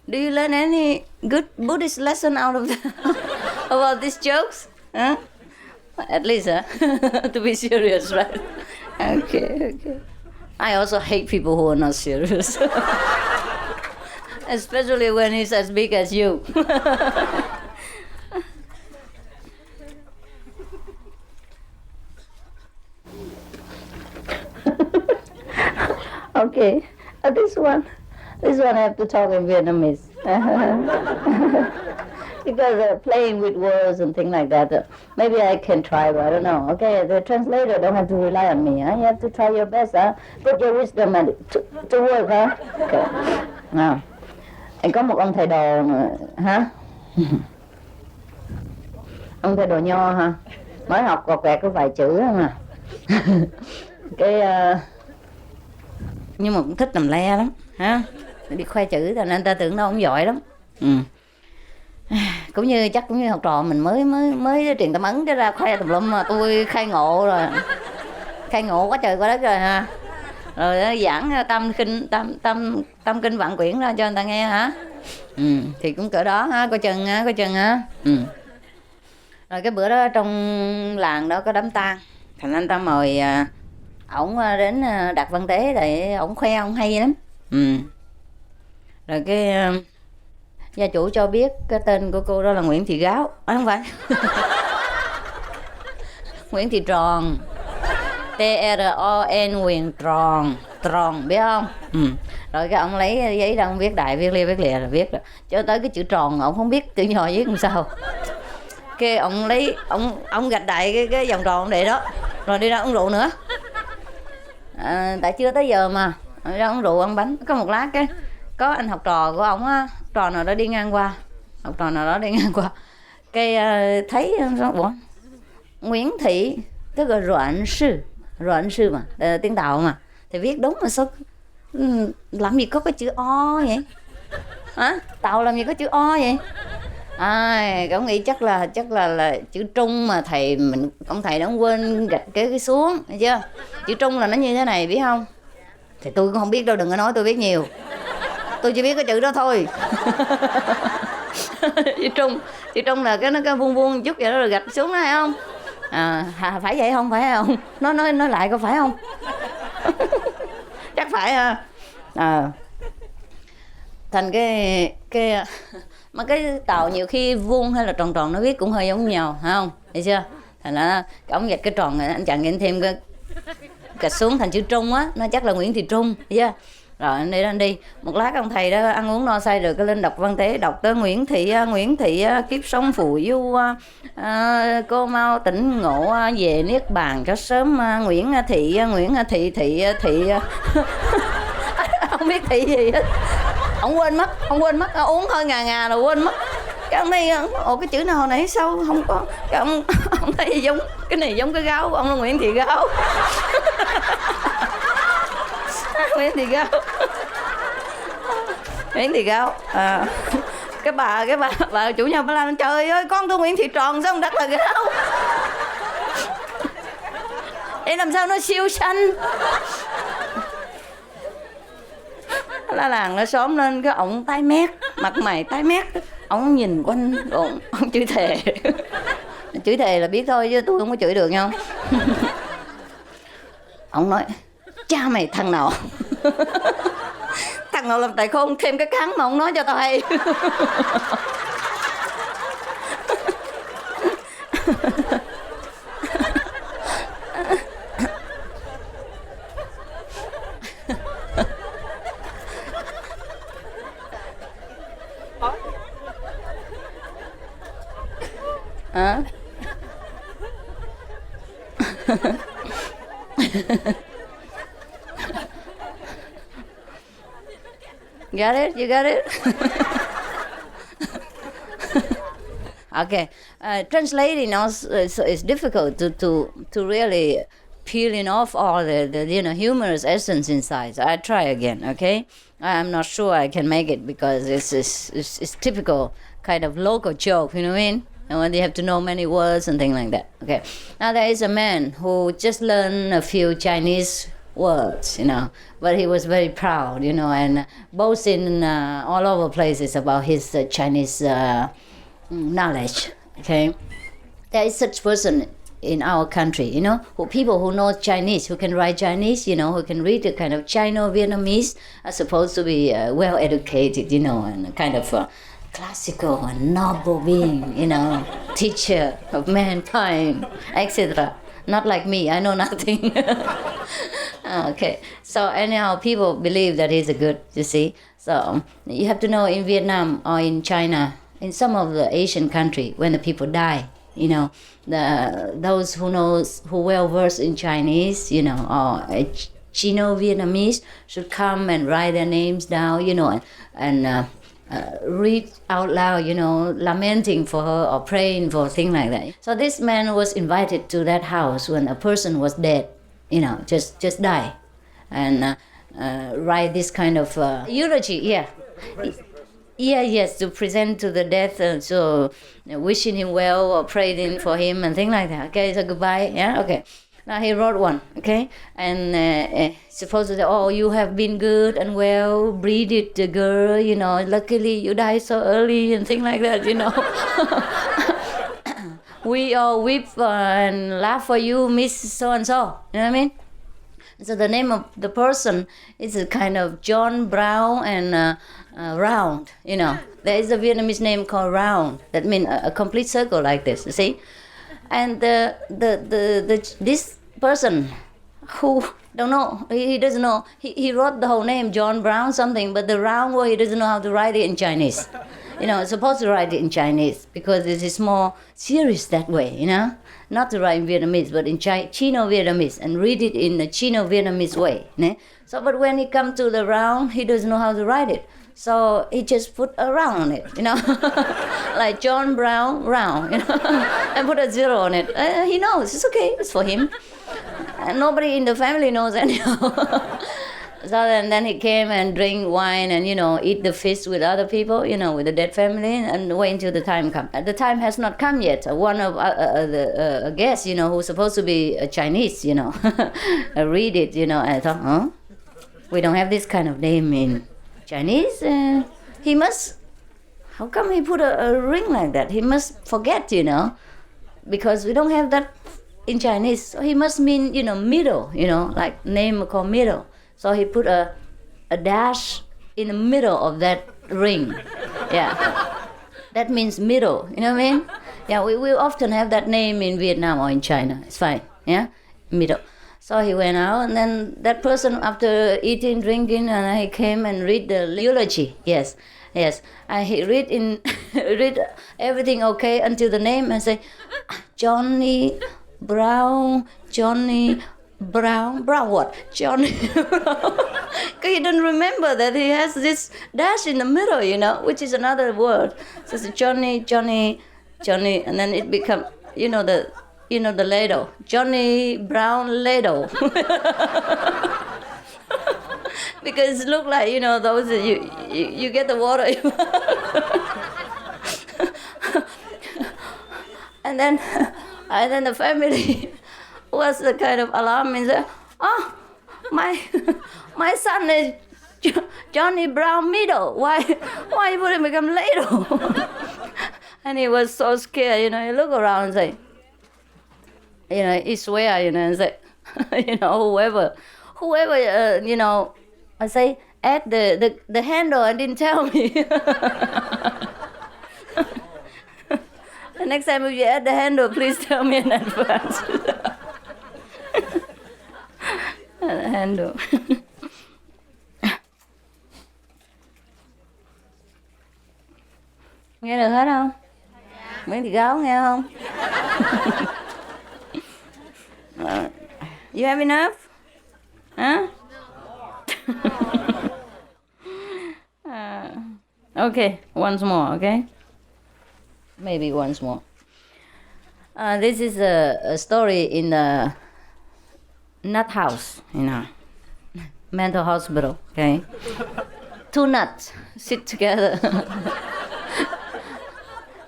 Do you learn any good Buddhist lesson out of about these jokes? Huh? At least, to be serious, right? Okay. I also hate people who are not serious. Especially when he's as big as you. Okay, this one I have to talk in Vietnamese. Because playing with words and things like that, maybe I can try, but I don't know. Okay, the translator don't have to rely on me. You have to try your best. Put your wisdom to work. Okay. Nào, có một ông thầy đồ hả? Ông thầy đồ nho ha, mới học gọt gạt có vài chữ không à. Nhưng mà cũng thích làm le lắm ha, đi khoe chữ cho nên người ta tưởng đâu ông giỏi lắm. Cũng như học trò mình mới truyền tâm ấn cái ra khoe tùm lum mà tôi khai ngộ rồi, khai ngộ quá trời quá đất rồi ha, rồi giảng tâm kinh vạn quyển ra cho người ta nghe hả. Thì cũng cỡ đó ha, coi chừng ha. Rồi cái bữa đó trong làng đó có đám tang, thành anh ta mời ổng đến đặt văn tế để ổng khoe ổng hay lắm. Rồi cái gia chủ cho biết cái tên của cô đó là Nguyễn Thị Gáo, không phải. Nguyễn Thị Tròn, TRON, Nguyễn Tròn, biết không? Rồi cái ông lấy giấy ra ông viết đại, viết lìa rồi viết rồi. Cho tới cái chữ tròn ông không biết chữ nhỏ viết làm sao. Cái ông lấy ông gạch đại cái vòng tròn để đó, rồi đi ra uống rượu nữa. Tại chưa tới giờ mà ra uống rượu ăn bánh. Có một lát cái có anh học trò của ông á, trò nào đó đi ngang qua, cái thấy ủa, Nguyễn Thị tức là Rọn sư mà, tiếng Tàu mà, thì viết đúng mà sao làm gì có cái chữ O vậy hả? Tàu làm gì có chữ O vậy? Cậu nghĩ chắc là chữ Trung mà ông thầy đã quên gạch cái xuống, thấy chưa? Chữ Trung là nó như thế này, biết không? Thì tôi cũng không biết đâu, đừng có nói tôi biết nhiều. Tôi chỉ biết cái chữ đó thôi. Chữ Trung là cái vuông chút vậy đó rồi gạch xuống đó, hay không? Phải vậy không? Phải không? Nói lại có phải không? Chắc phải ha. Thành cái mà cái tàu nhiều khi vuông hay là tròn nó viết cũng hơi giống nhau, phải không? Thấy chưa? Thành ra ông gạch cái tròn này, anh chàng gạch thêm cái gạch xuống thành chữ Trung á, nó chắc là Nguyễn Thị Trung, thấy chưa? Rồi anh đi. Một lát ông thầy đó ăn uống no say được, cái lên đọc văn tế, đọc tới Nguyễn Thị kiếp sống phù du, cô mau tỉnh ngộ về niết bàn cho sớm, Nguyễn Thị không biết thị gì hết. Ông quên mất, uống hơi ngà rồi quên mất. Cái ông này, cái chữ nào nãy sao không có. Cái ông thấy giống cái này giống cái Gáo của ông là Nguyễn Thị Gáo. Nguyễn Thị Gấu. Nguyễn Thị Gấu. Cái bà chủ nhà bà làm trời ơi, con tôi Nguyễn Thị Tròn sao không đặt là Gấu. Để làm sao nó siêu xanh. Lá làng nó xóm lên cái ổng tái mét, mặt mày tái mét, ổng nhìn quanh ổng chửi thề. Chửi thề là biết thôi chứ tôi không có chửi được nhau. Ông nói cha mày thằng nào. Thằng nào làm tài khôn thêm cái cắn mà ông nói cho tao hay. Got it? You got it? Okay. Translating also is difficult to really peeling off all the humorous essence inside. So I try again. Okay. I'm not sure I can make it because it's typical kind of local joke. You know what I mean? And when you have to know many words and things like that. Okay. Now there is a man who just learned a few Chinese words, but he was very proud, and boasting all over places about his Chinese knowledge. Okay. There is such person in our country, people who know Chinese, who can write Chinese, who can read the kind of Chino-Vietnamese, are supposed to be well educated, and kind of classical and noble being, teacher of mankind, etc. Not like me, I know nothing. Okay, so anyhow, people believe that he's a good, you see. So you have to know in Vietnam or in China, in some of the Asian country, when the people die, those who well versed in Chinese, or Chino-Vietnamese should come and write their names down, and read out loud, lamenting for her or praying for things like that. So this man was invited to that house when a person was dead, just die, and write this kind of eulogy. Yes, to present to the death, so wishing him well or praying for him and things like that. Okay, so goodbye. Yeah, okay. Now he wrote one, okay, and supposedly, oh, you have been good and well, breathe it, girl, luckily you died so early and things like that, We all weep and laugh for you, Miss so-and-so, you know what I mean? So the name of the person is a kind of John Brown and Round, There is a Vietnamese name called Round, that means a complete circle like this, you see? And this person who don't know, he doesn't know, he wrote the whole name John Brown something, but the round word he doesn't know how to write it in Chinese. Supposed to write it in Chinese because it is more serious that way, not to write in Vietnamese, but in Chino-Vietnamese, and read it in the Chino-Vietnamese way. So, but when he comes to the round, he doesn't know how to write it. So he just put a round on it, like John Brown round, and put a zero on it. He knows, it's okay, it's for him. And nobody in the family knows anyhow. So then he came and drink wine and, eat the fish with other people, with the dead family, and wait until the time comes. The time has not come yet. One of the guests, who's supposed to be Chinese, read it, and I thought, we don't have this kind of name in Chinese. He must, how come he put a ring like that? He must forget, because we don't have that in Chinese. So he must mean, middle, like name called middle. So he put a dash in the middle of that ring. Yeah. That means middle, you know what I mean? Yeah, we often have that name in Vietnam or in China. It's fine, yeah? Middle. So he went out, and then that person, after eating, drinking, and he came and read the eulogy. Yes. He read everything okay until the name, and say, Johnny Brown what? Johnny Brown. Because he didn't remember that he has this dash in the middle, which is another word. So it's Johnny, and then it becomes, the ladle. Johnny Brown ladle. because it look like, those you get the water. and then the family was the kind of alarm and said, "Oh, my son is Johnny Brown Middle. Why you wouldn't become Ladle?" And he was so scared. He look around and say, he swear, and say, whoever, I say, add the handle and didn't tell me. The next time if you add the handle, please tell me in advance. The handle. Nghe được hết không? Mấy chị gấu nghe không? You have enough? Huh? Okay, once more, okay? Maybe once more. This is a story in a nut house, mental hospital, okay? Two nuts sit together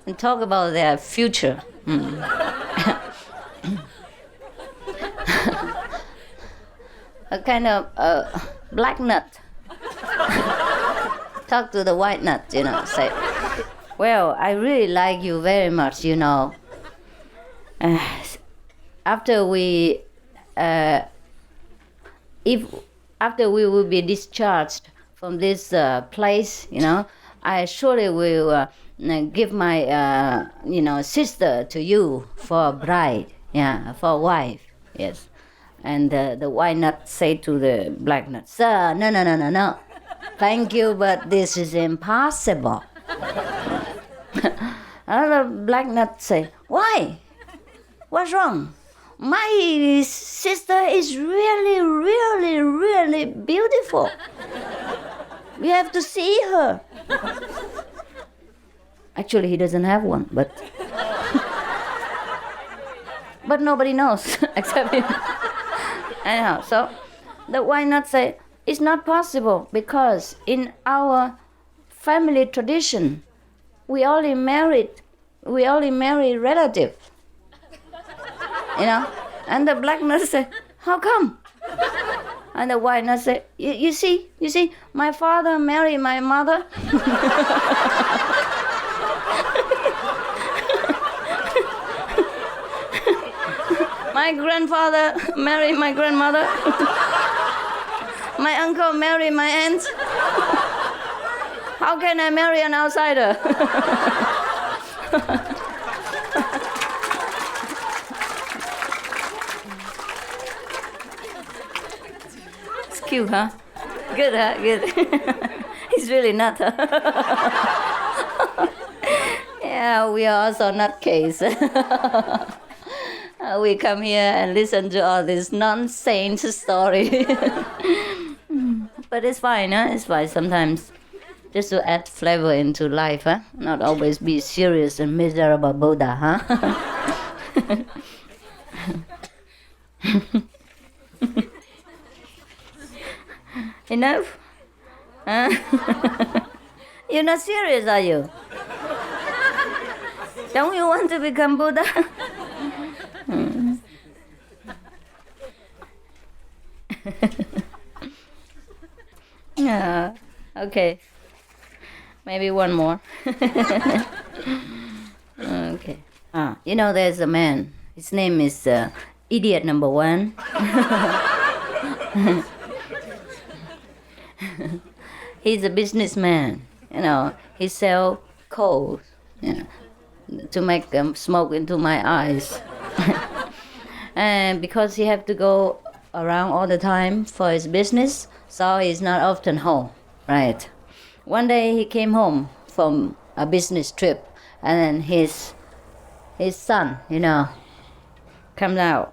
and talk about their future. A kind of black nut talk to the white nut, say, "Well, I really like you very much, after we after we will be discharged from this place, I surely will give my sister to you for a bride, for a wife." Yes. And the white nut say to the black nut, "Sir, no. Thank you, but this is impossible." Another black nut say, "Why? What's wrong? My sister is really, really, really beautiful. We have to see her." Actually, he doesn't have one, but nobody knows except him. Anyhow, so the white nut say, "It's not possible because in our family tradition, we only marry relatives." And the black nut say, "How come?" And the white nut say, you see, my father married my mother." My grandfather married my grandmother. My uncle married my aunt. How can I marry an outsider? It's cute, huh? Good, huh? Good. He's really nut, huh? Yeah, we are also nutcase. We come here and listen to all this nonsense story. But it's fine, huh? It's fine sometimes. Just to add flavor into life, huh? Not always be serious and miserable Buddha, huh? Enough? Huh? You're not serious, are you? Don't you want to become Buddha? Yeah, okay. Maybe one more. Okay. There's a man. His name is Idiot Number 1. He's a businessman. He sells coal to make smoke into my eyes. And because he have to go around all the time for his business, so he's not often home, right? One day he came home from a business trip, and then his son, comes out.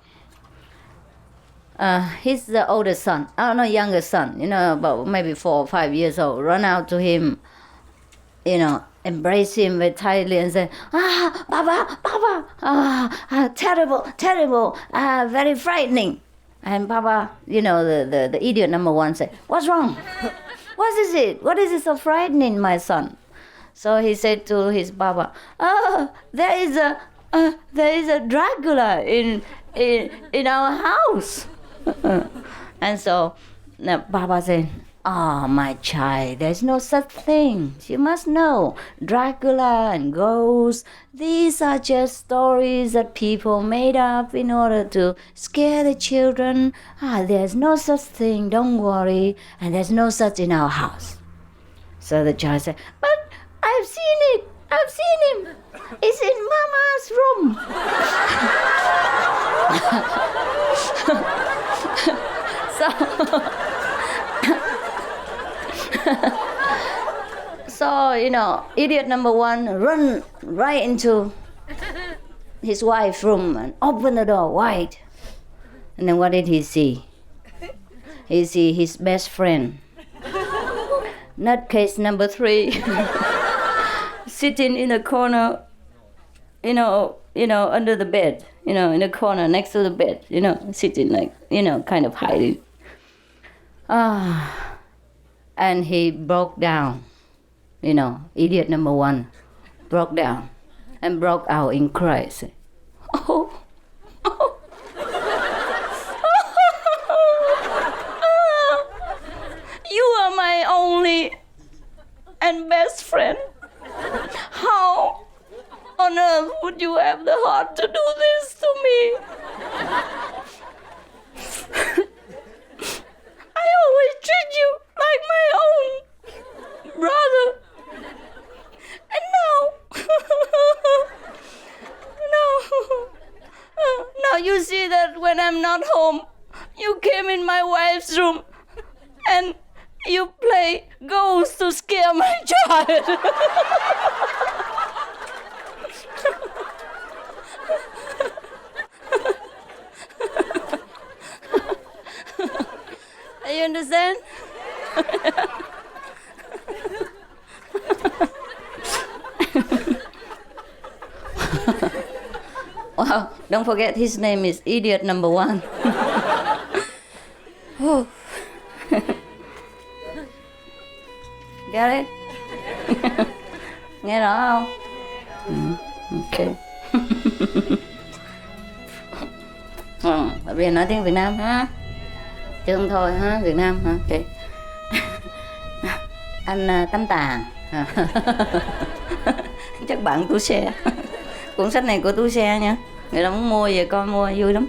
He's the oldest son, younger son, about maybe 4 or 5 years old, run out to him, embrace him very tightly and say, Papa, terrible, very frightening. And Papa, the idiot number one said, "What's wrong? What is it? What is it so frightening, my son?" So he said to his Papa, "Oh, there is a Dracula in our house." And so Papa said, "Oh, my child, there's no such thing. You must know, Dracula and ghosts, these are just stories that people made up in order to scare the children. There's no such thing, don't worry, and there's no such in our house." So the child said, "But I've seen it. I've seen him. It's in Mama's room." So, idiot number one run right into his wife's room and open the door wide. And then what did he see? He see his best friend, nutcase number 3, sitting in a corner, under the bed, in a corner next to the bed, sitting like, kind of hiding. And he broke down, idiot number one broke down and broke out in cries. "Oh, oh. You are my only and best friend. How on earth would you have the heart to do this to me? I always treat you like my own brother. And now you see that when I'm not home, you came in my wife's room and you play ghost to scare my child." You understand? Wow, don't forget his name is idiot number one. Get it? Nghe rõ không? Ok. Bởi vì nói tiếng Việt Nam ha, chứ không thôi ha, Việt Nam ha. Ok. Anh Tắm Tàng. Chắc bạn Tú Xe. Cuốn sách này của Tú Xe nha. Người ta muốn mua về coi mua vui lắm.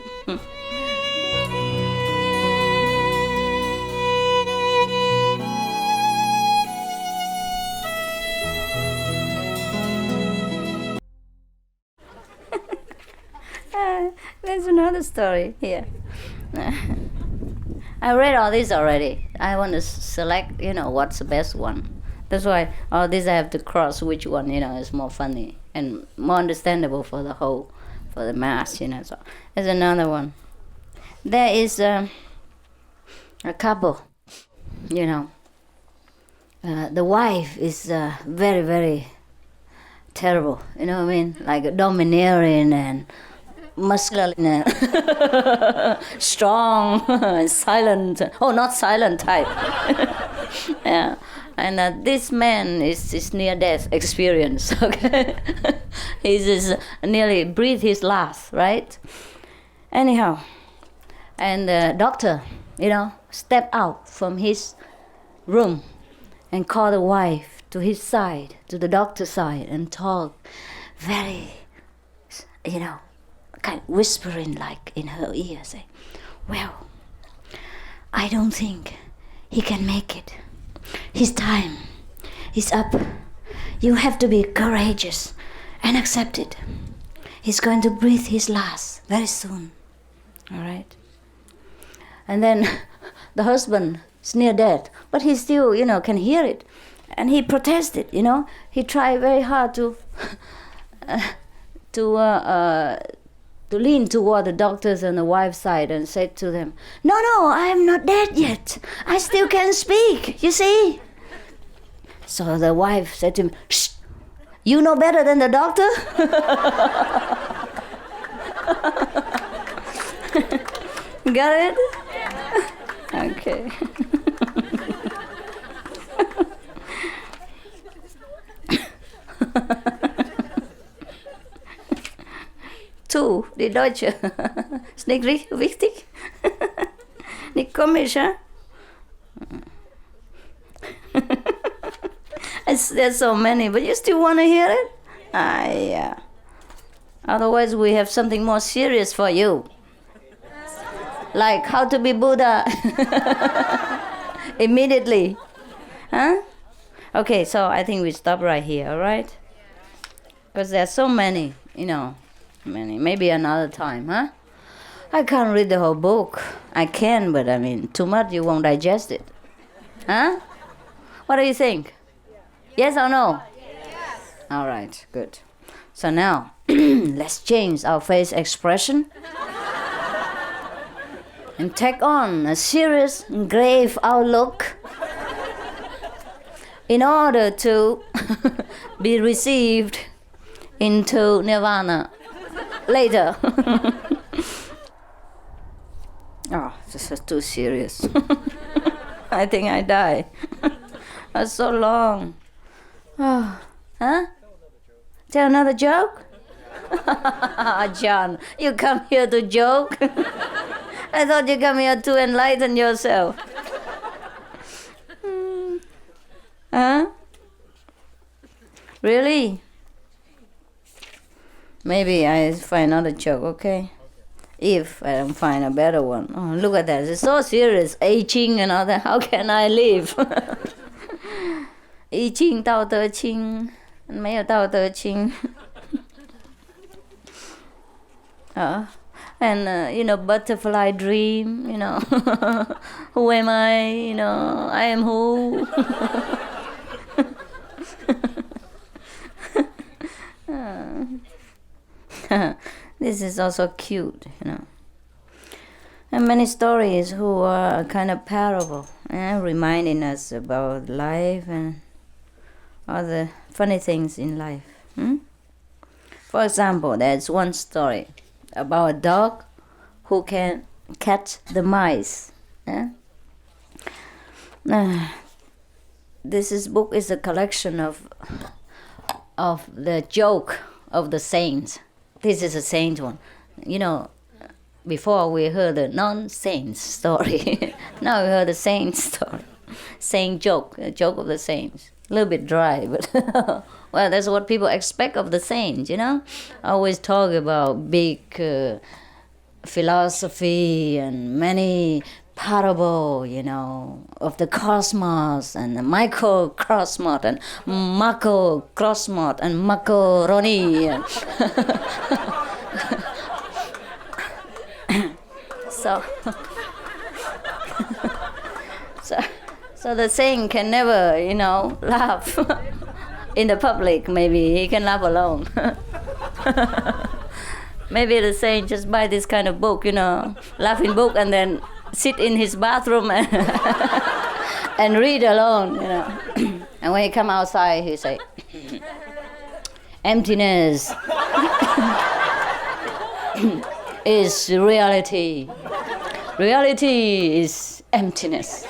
There's another story here. I read all these already. I want to select, what's the best one. That's why all these I have to cross which one, is more funny and more understandable for the mass, So there's another one. There is a couple, the wife is very, very terrible, like domineering and muscular, strong, and silent. Oh, not silent type. Yeah, and this man is near death experience. Okay, he's just nearly breathed his last, right? Anyhow, and the doctor, stepped out from his room and called the wife to his side, to the doctor's side, and talked very, kind of whispering like in her ear, saying, "Well, I don't think he can make it. His time is up. You have to be courageous and accept it. He's going to breathe his last very soon." All right. And then the husband is near death, but he still, can hear it. And he protested, He tried very hard to lean toward the doctors and the wife's side and said to them, No, I'm not dead yet. I still can speak, you see. So the wife said to him, "Shh, you know better than the doctor?" Got it? Okay. Tu, die Deutsche. Ist nicht wichtig? Nicht komisch, huh? There's so many, but you still want to hear it? Yeah. Otherwise, we have something more serious for you. Like how to be Buddha immediately. Huh? Okay, so I think we stop right here, all right? Because there's so many, many. Maybe another time, huh? I can't read the whole book. I can, but too much, you won't digest it. Huh? What do you think? Yes or no? Yes. All right, good. So now, let's change our face expression and take on a serious, grave outlook in order to be received into nirvana later. Oh, this is too serious. I think I die. That's so long. Oh, huh? Tell another joke? John, you come here to joke? I thought you come here to enlighten yourself. Huh? Really? Maybe I find another joke, okay? If I don't find a better one. Oh, look at that. It's so serious. Aging and all that. How can I live? 一清道德清，没有道德清。And butterfly dream, who am I, I am who. This is also cute, And many stories who are kind of parable, reminding us about life and all the funny things in life. For example, there's one story about a dog who can catch the mice. This book is a collection of the joke of the saints. This is a saint one. Before we heard the non-saint story. Now we heard the saint story. Saint joke, a joke of the saints. A little bit dry, but well, that's what people expect of the saints, Always talk about big philosophy and many parable, of the cosmos and the microcosmos and macrocosmos and macaroni. So the saint can never, laugh in the public. Maybe he can laugh alone. Maybe the saint just buy this kind of book, laughing book, and then sit in his bathroom and read alone, And when he come outside, he say, emptiness is reality. Reality is emptiness.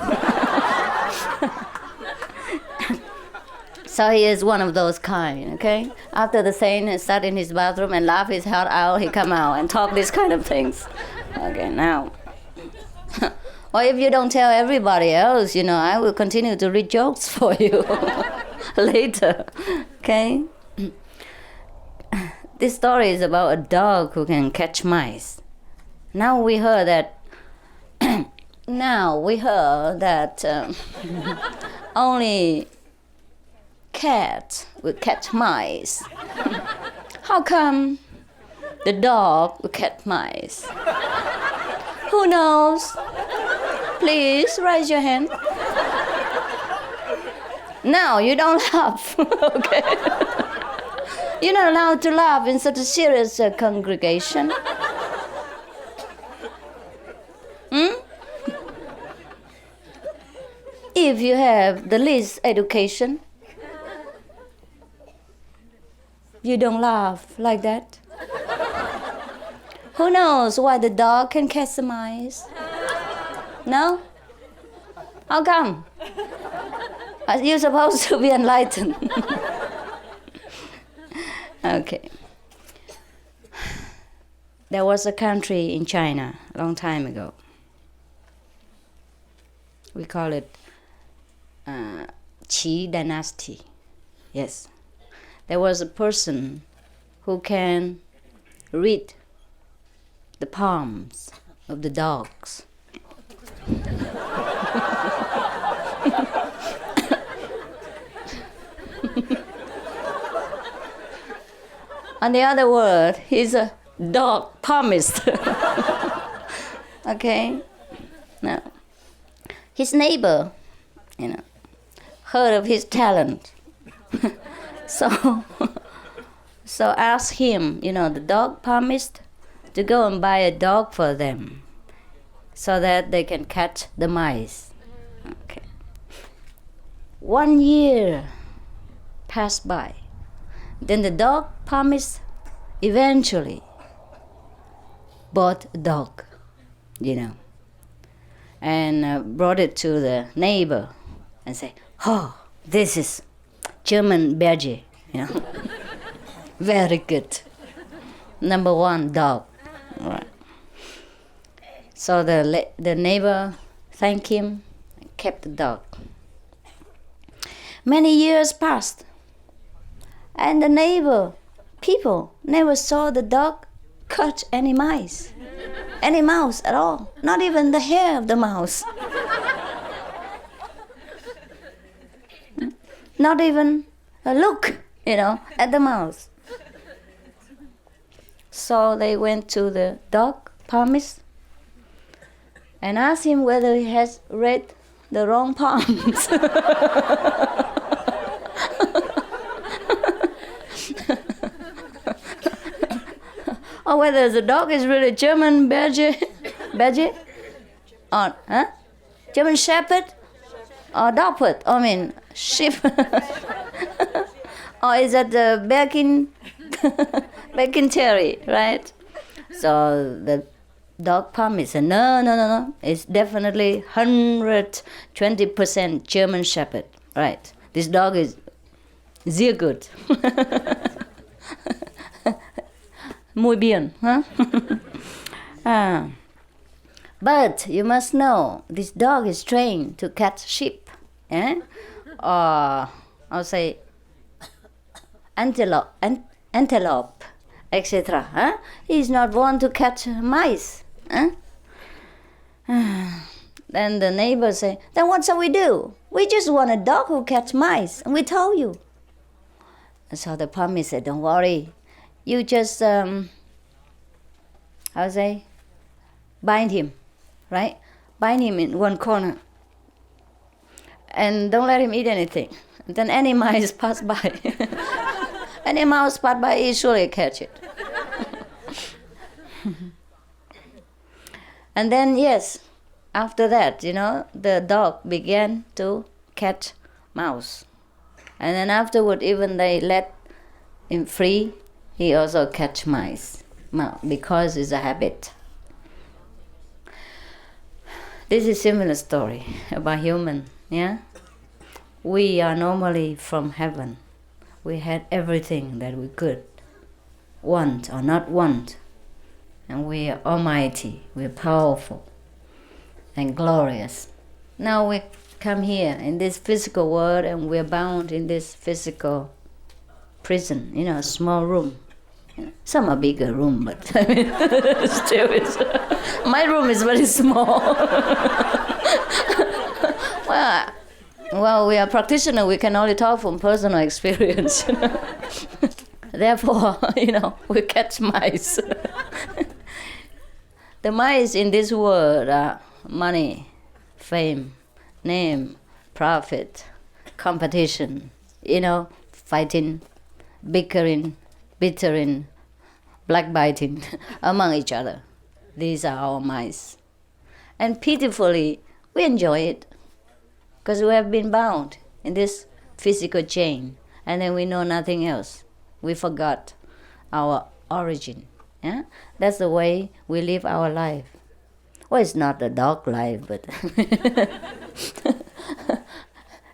So he is one of those kind, okay? After the saint has sat in his bathroom and laughed his heart out, he come out and talk these kind of things. Okay, now. Or if you don't tell everybody else, I will continue to read jokes for you later, okay? This story is about a dog who can catch mice. Now we heard that only cat will catch mice. How come the dog will catch mice? Who knows? Please raise your hand. No, you don't laugh. Okay. You're not allowed to laugh in such a serious congregation. If you have the least education, you don't laugh like that. Who knows why the dog can catch the mice? No? How come? You're supposed to be enlightened. Okay. There was a country in China a long time ago. We call it Qi dynasty. Yes. There was a person who can read the palms of the dogs. On the other word, he's a dog palmist. Okay? Now, his neighbor, heard of his talent. So asked him, the dog palmist, to go and buy a dog for them so that they can catch the mice. Okay. 1 year passed by. Then the dog palmist eventually bought a dog, and brought it to the neighbor and said, "Oh, this is German Berger, very good, number 1 dog." Right. So the neighbor thanked him and kept the dog. Many years passed, and the people never saw the dog catch any mouse at all, not even the hair of the mouse. Not even a look, at the mouse. So they went to the dog palmist and asked him whether he has read the wrong palms. Or whether the dog is really German Berger, or German Shepherd, or Dogfoot, sheep, or is that the Bekin Terrier, right? So the dog palmist said, no, it's definitely 120% German Shepherd, right? This dog is sehr good. Muy bien, huh? But you must know, this dog is trained to catch sheep, or I'll say antelope, etc. He's not born to catch mice. Then the neighbor say, then what shall we do? We just want a dog who catch mice, and we told you. And so the palmist said, don't worry, you just bind him, right? Bind him in one corner, and don't let him eat anything. And then any mice pass by, any mouse pass by, he surely catch it. And then yes, after that, the dog began to catch mouse, and then afterward, even they let him free, he also catch mice, because it's a habit. This is a similar story about human, We are normally from heaven. We had everything that we could want or not want. And we are almighty, we're powerful and glorious. Now we come here in this physical world, and we're bound in this physical prison, a small room. Some are bigger room, but still my room is very small. Well, we are practitioners, we can only talk from personal experience. Therefore, we catch mice. The mice in this world are money, fame, name, profit, competition, fighting, bickering, bittering, backbiting among each other. These are our mice. And pitifully, we enjoy it because we have been bound in this physical chain, and then we know nothing else. We forgot our origin, Yeah, that's the way we live our life. Well, it's not a dog life, but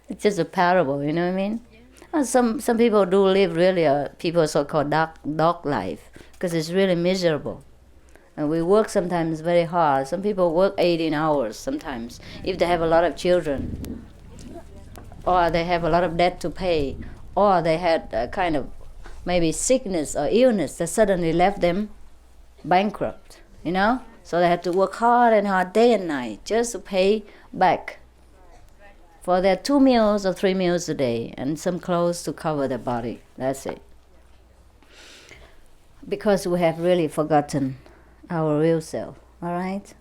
it's just a parable. You know what I mean? Well, some people do live really people so-called dog life because it's really miserable. And we work sometimes very hard. Some people work 18 hours sometimes if they have a lot of children, or they have a lot of debt to pay, or they had a kind of maybe sickness or illness that suddenly left them bankrupt, you know? So they have to work hard and hard day and night just to pay back for their 2 meals or 3 meals a day and some clothes to cover their body. That's it. Because we have really forgotten our real self, all right?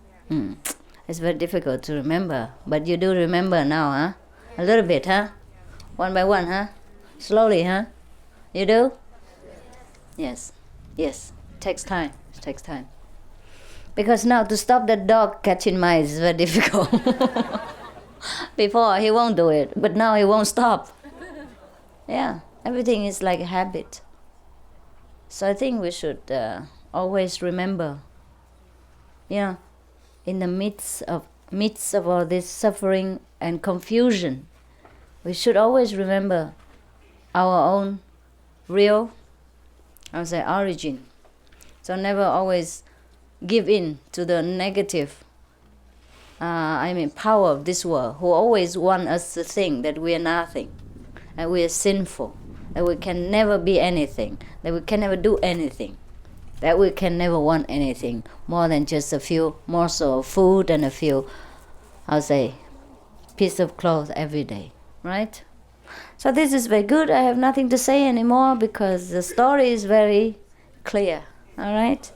It's very difficult to remember, but you do remember now, huh? A little bit, huh? One by one, huh? Slowly, huh? You do? Yes. Yes. It takes time. It takes time. Because now to stop that dog catching mice is very difficult. Before he won't do it, but now he won't stop. Yeah, everything is like a habit. So I think we should always remember, you know, in the midst of all this suffering and confusion, we should always remember our own real, I would say, origin. So never always give in to the negative, power of this world, who always want us to think that we are nothing, that we are sinful, that we can never be anything, that we can never do anything, that we can never want anything more than just a few morsels of food and a few, I'll say, piece of clothes every day, right? So this is very good. I have nothing to say anymore because the story is very clear, all right?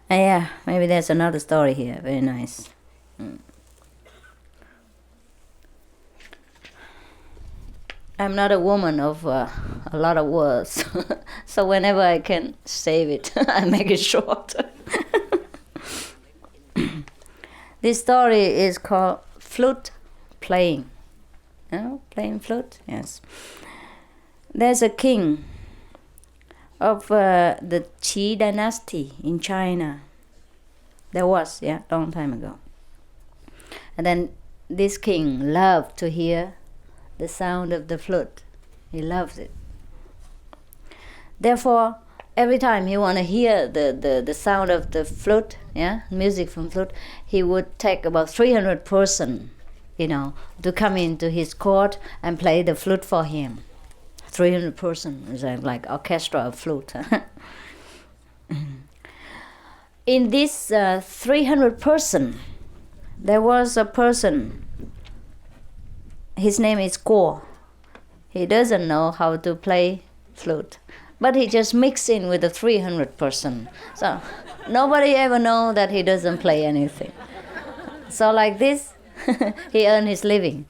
Yeah, maybe there's another story here. Very nice. I'm not a woman of a lot of words, so whenever I can save it, I make it short. This story is called Flute Playing. You know, playing flute? Yes. There's a king of the Qi dynasty in China. There was, long time ago. And then this king loved to hear the sound of the flute. He loves it. Therefore, every time he want to hear the sound of the flute, music from flute, he would take about 300 person, to come into his court and play the flute for him. 300 person is like orchestra of flute. In this 300 person, there was a person. His name is Guo. He doesn't know how to play flute, but he just mixed in with the 300 person. So nobody ever know that he doesn't play anything. So like this, he earned his living.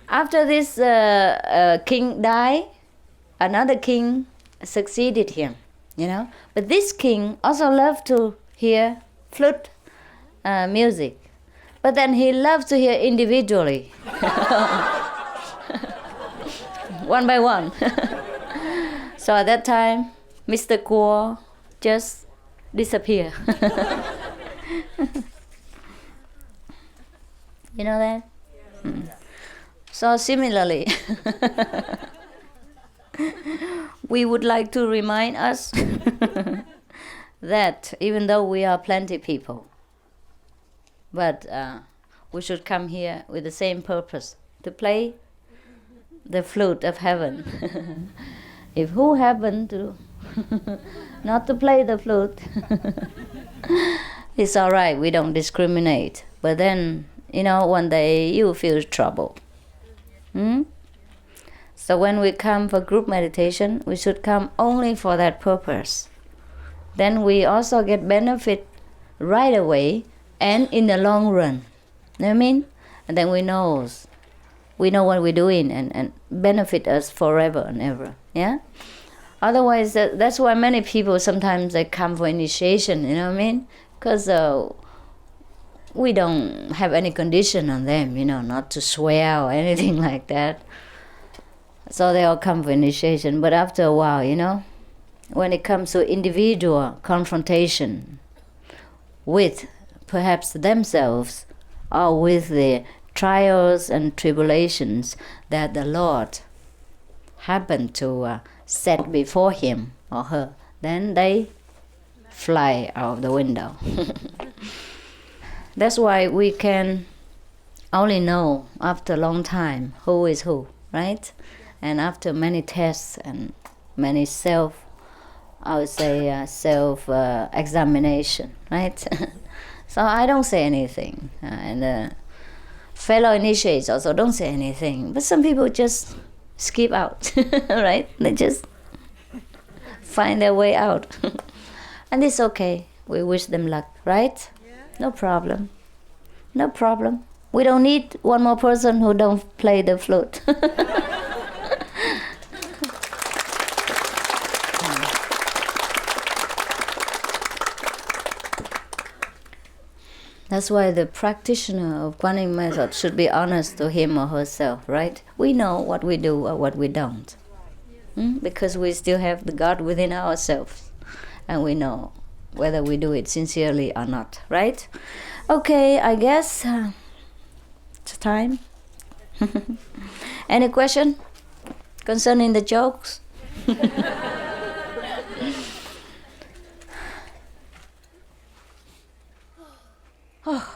After this king died, another king succeeded him, But this king also loved to hear flute music. But then he loves to hear individually. One by one. So at that time, Mr. Guo just disappeared. You know that? So similarly, we would like to remind us that even though we are plenty people, but we should come here with the same purpose, to play the flute of heaven. If who happen to not to play the flute, it's all right, we don't discriminate. But then, one day you feel trouble. So when we come for group meditation, we should come only for that purpose. Then we also get benefit right away and in the long run. You know what I mean? And then we know what we're doing and benefit us forever and ever. Yeah? Otherwise, that's why many people sometimes they come for initiation, you know what I mean? Because we don't have any condition on them, not to swear or anything like that. So they all come for initiation. But after a while, when it comes to individual confrontation with perhaps themselves or with the trials and tribulations that the Lord happened to set before him or her, then they fly out of the window. That's why we can only know after a long time who is who, right? And after many tests and many self-examination, right? So I don't say anything. And fellow initiates also don't say anything. But some people just skip out, right? They just find their way out. And it's okay. We wish them luck, right? No problem. No problem. We don't need one more person who don't play the flute. That's why the practitioner of Quán Âm method should be honest to him or herself, right? We know what we do or what we don't. Because we still have the God within ourselves. And we know whether we do it sincerely or not, right? Okay, I guess it's time. Any question concerning the jokes? Oh,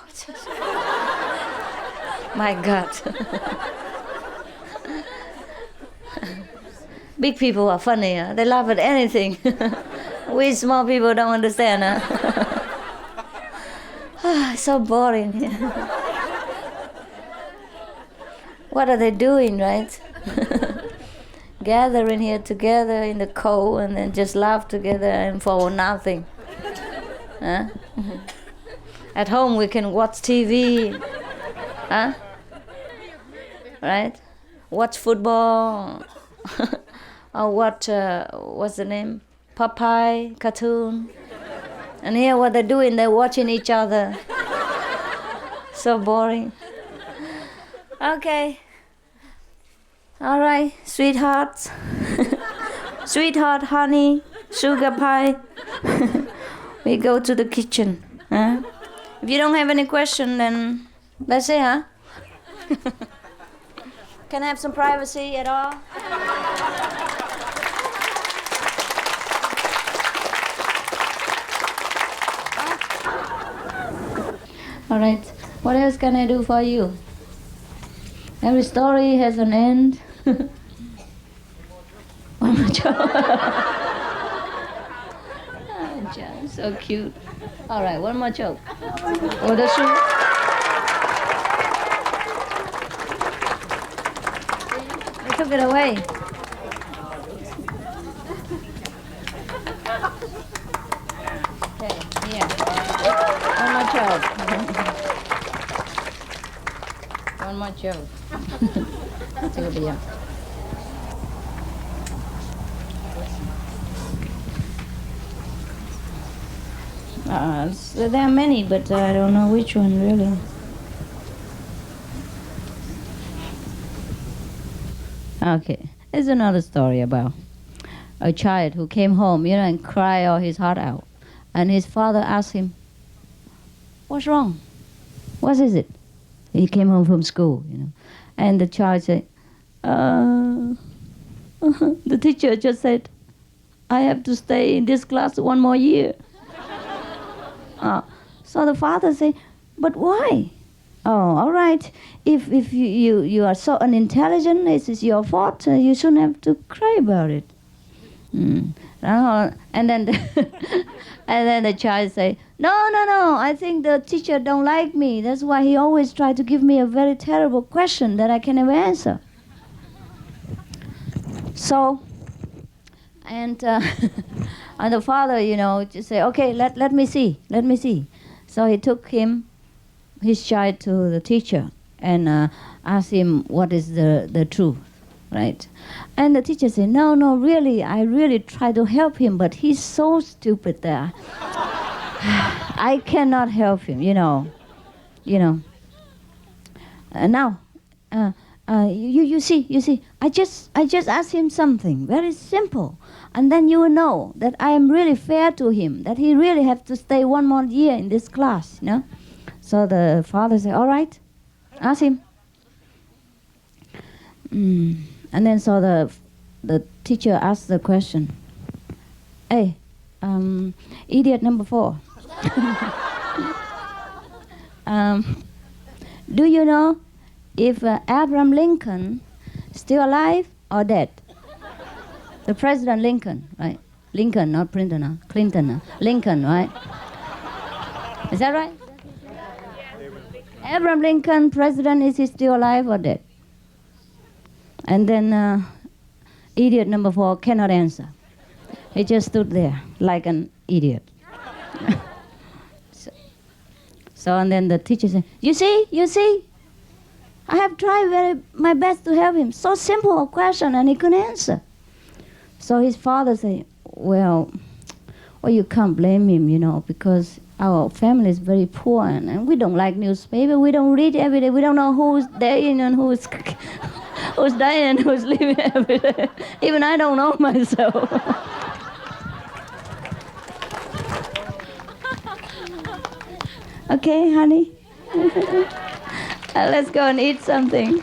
my God. Big people are funny, huh? They laugh at anything. We small people don't understand, huh? It's so boring. What are they doing, right? Gathering here together in the cold and then just laugh together and for nothing. Huh? At home we can watch TV, huh? Right? Watch football, or watch, what's the name? Popeye cartoon. And here what they're doing, they're watching each other. So boring. Okay. All right, sweethearts. Sweetheart, honey, sugar pie. We go to the kitchen, huh? If you don't have any question, then that's it, huh? Can I have some privacy at all? All right, what else can I do for you? Every story has an end. One more joke. Oh, John, so cute. All right, one more joke. Order shoe. They took it away. Okay, here. One more joke. One more joke. Take it here. So there are many, but I don't know which one really. Okay, there's another story about a child who came home, and cried all his heart out. And his father asked him, "What's wrong? What is it?" He came home from school, And the child said, the teacher just said, "I have to stay in this class one more year." So the father said, "But why?" "Oh, all right. If you are so unintelligent, this is your fault. You shouldn't have to cry about it." And then and then the child say, No. I think the teacher don't like me. That's why he always try to give me a very terrible question that I can never answer. So, and the father, just say, "Okay, let me see. So he took his child to the teacher and asked him what is the truth, right? And the teacher said, No, really, I really try to help him, but he's so stupid that I cannot help him, you know. Now, you see, I just asked him something very simple, and then you will know that I am really fair to him, that he really have to stay 1 more year in this class, you know. So the father said, all right, ask him. And then so the teacher asked the question, hey, idiot number 4. Do you know if Abraham Lincoln still alive or dead? The President Lincoln, right? Lincoln, not Clinton, Clinton, Lincoln, right? Is that right? Abraham Lincoln, president, is he still alive or dead? And then idiot number 4 cannot answer. He just stood there like an idiot. So and then the teacher said, you see, I have tried my best to help him. So simple a question and he couldn't answer. So his father said, well, you can't blame him, you know, because our family is very poor and we don't like newspaper. We don't read every day. We don't know who's dying and who's dying and who's living every day. Even I don't know myself. Okay, honey. Let's go and eat something.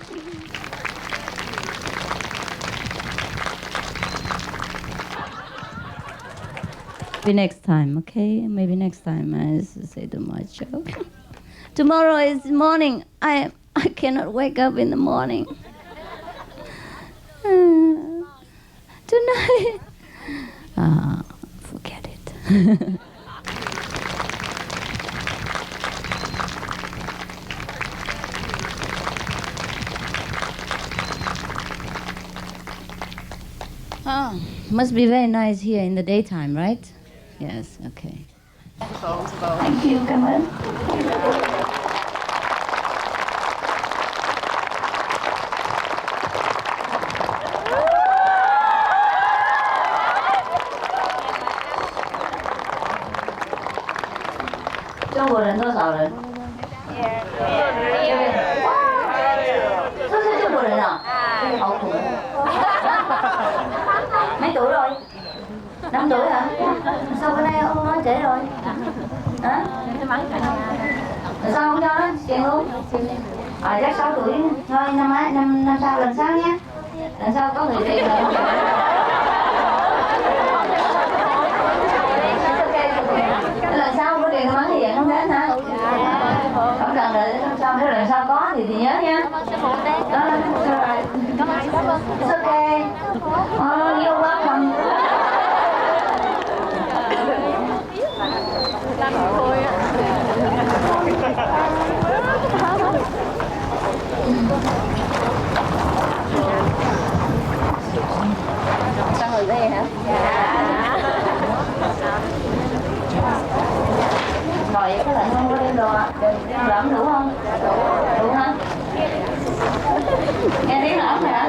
Maybe next time, okay? Maybe next time I say too much. Okay? Tomorrow is morning. I cannot wake up in the morning. Tonight. Forget it. Oh, must be very nice here in the daytime, right? Yes, okay. Thank you, come on. Trung Quốc人多少人？都是中国人啊，好苦。Mấy tuổi rồi? 5 tuổi hả? Sao bữa nay ông nói trễ rồi? Hả? Sao không cho nó tiền luôn? Chắc 6 tuổi thôi, năm sau lần sau nhé. Lần sau có người tiền rồi. Lần sau có tiền mắng thì vậy không đến hả? Không cần đợi sau, nếu lần sau có thì nhớ nha. Đó, rồi. It's okay. You're welcome. Sao rồi đây hả? Dạ. Rồi có lạnh không? Có đem đồ ạ? Lẫm đủ không? Đủ hả? Nghe tiếng là ấm rồi hả?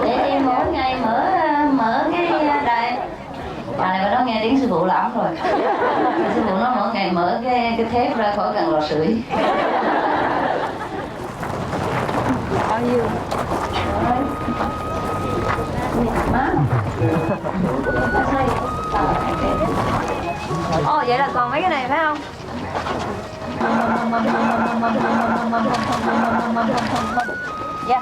Để em mỗi ngày mở cái đài. Bà này bà đó nghe tiếng sư phụ là ấm rồi. Sư phụ nó mỗi ngày mở cái thép ra khỏi cần lò sưởi. Bao nhiêu? Má. Ồ, vậy là còn mấy cái này phải không? Dạ.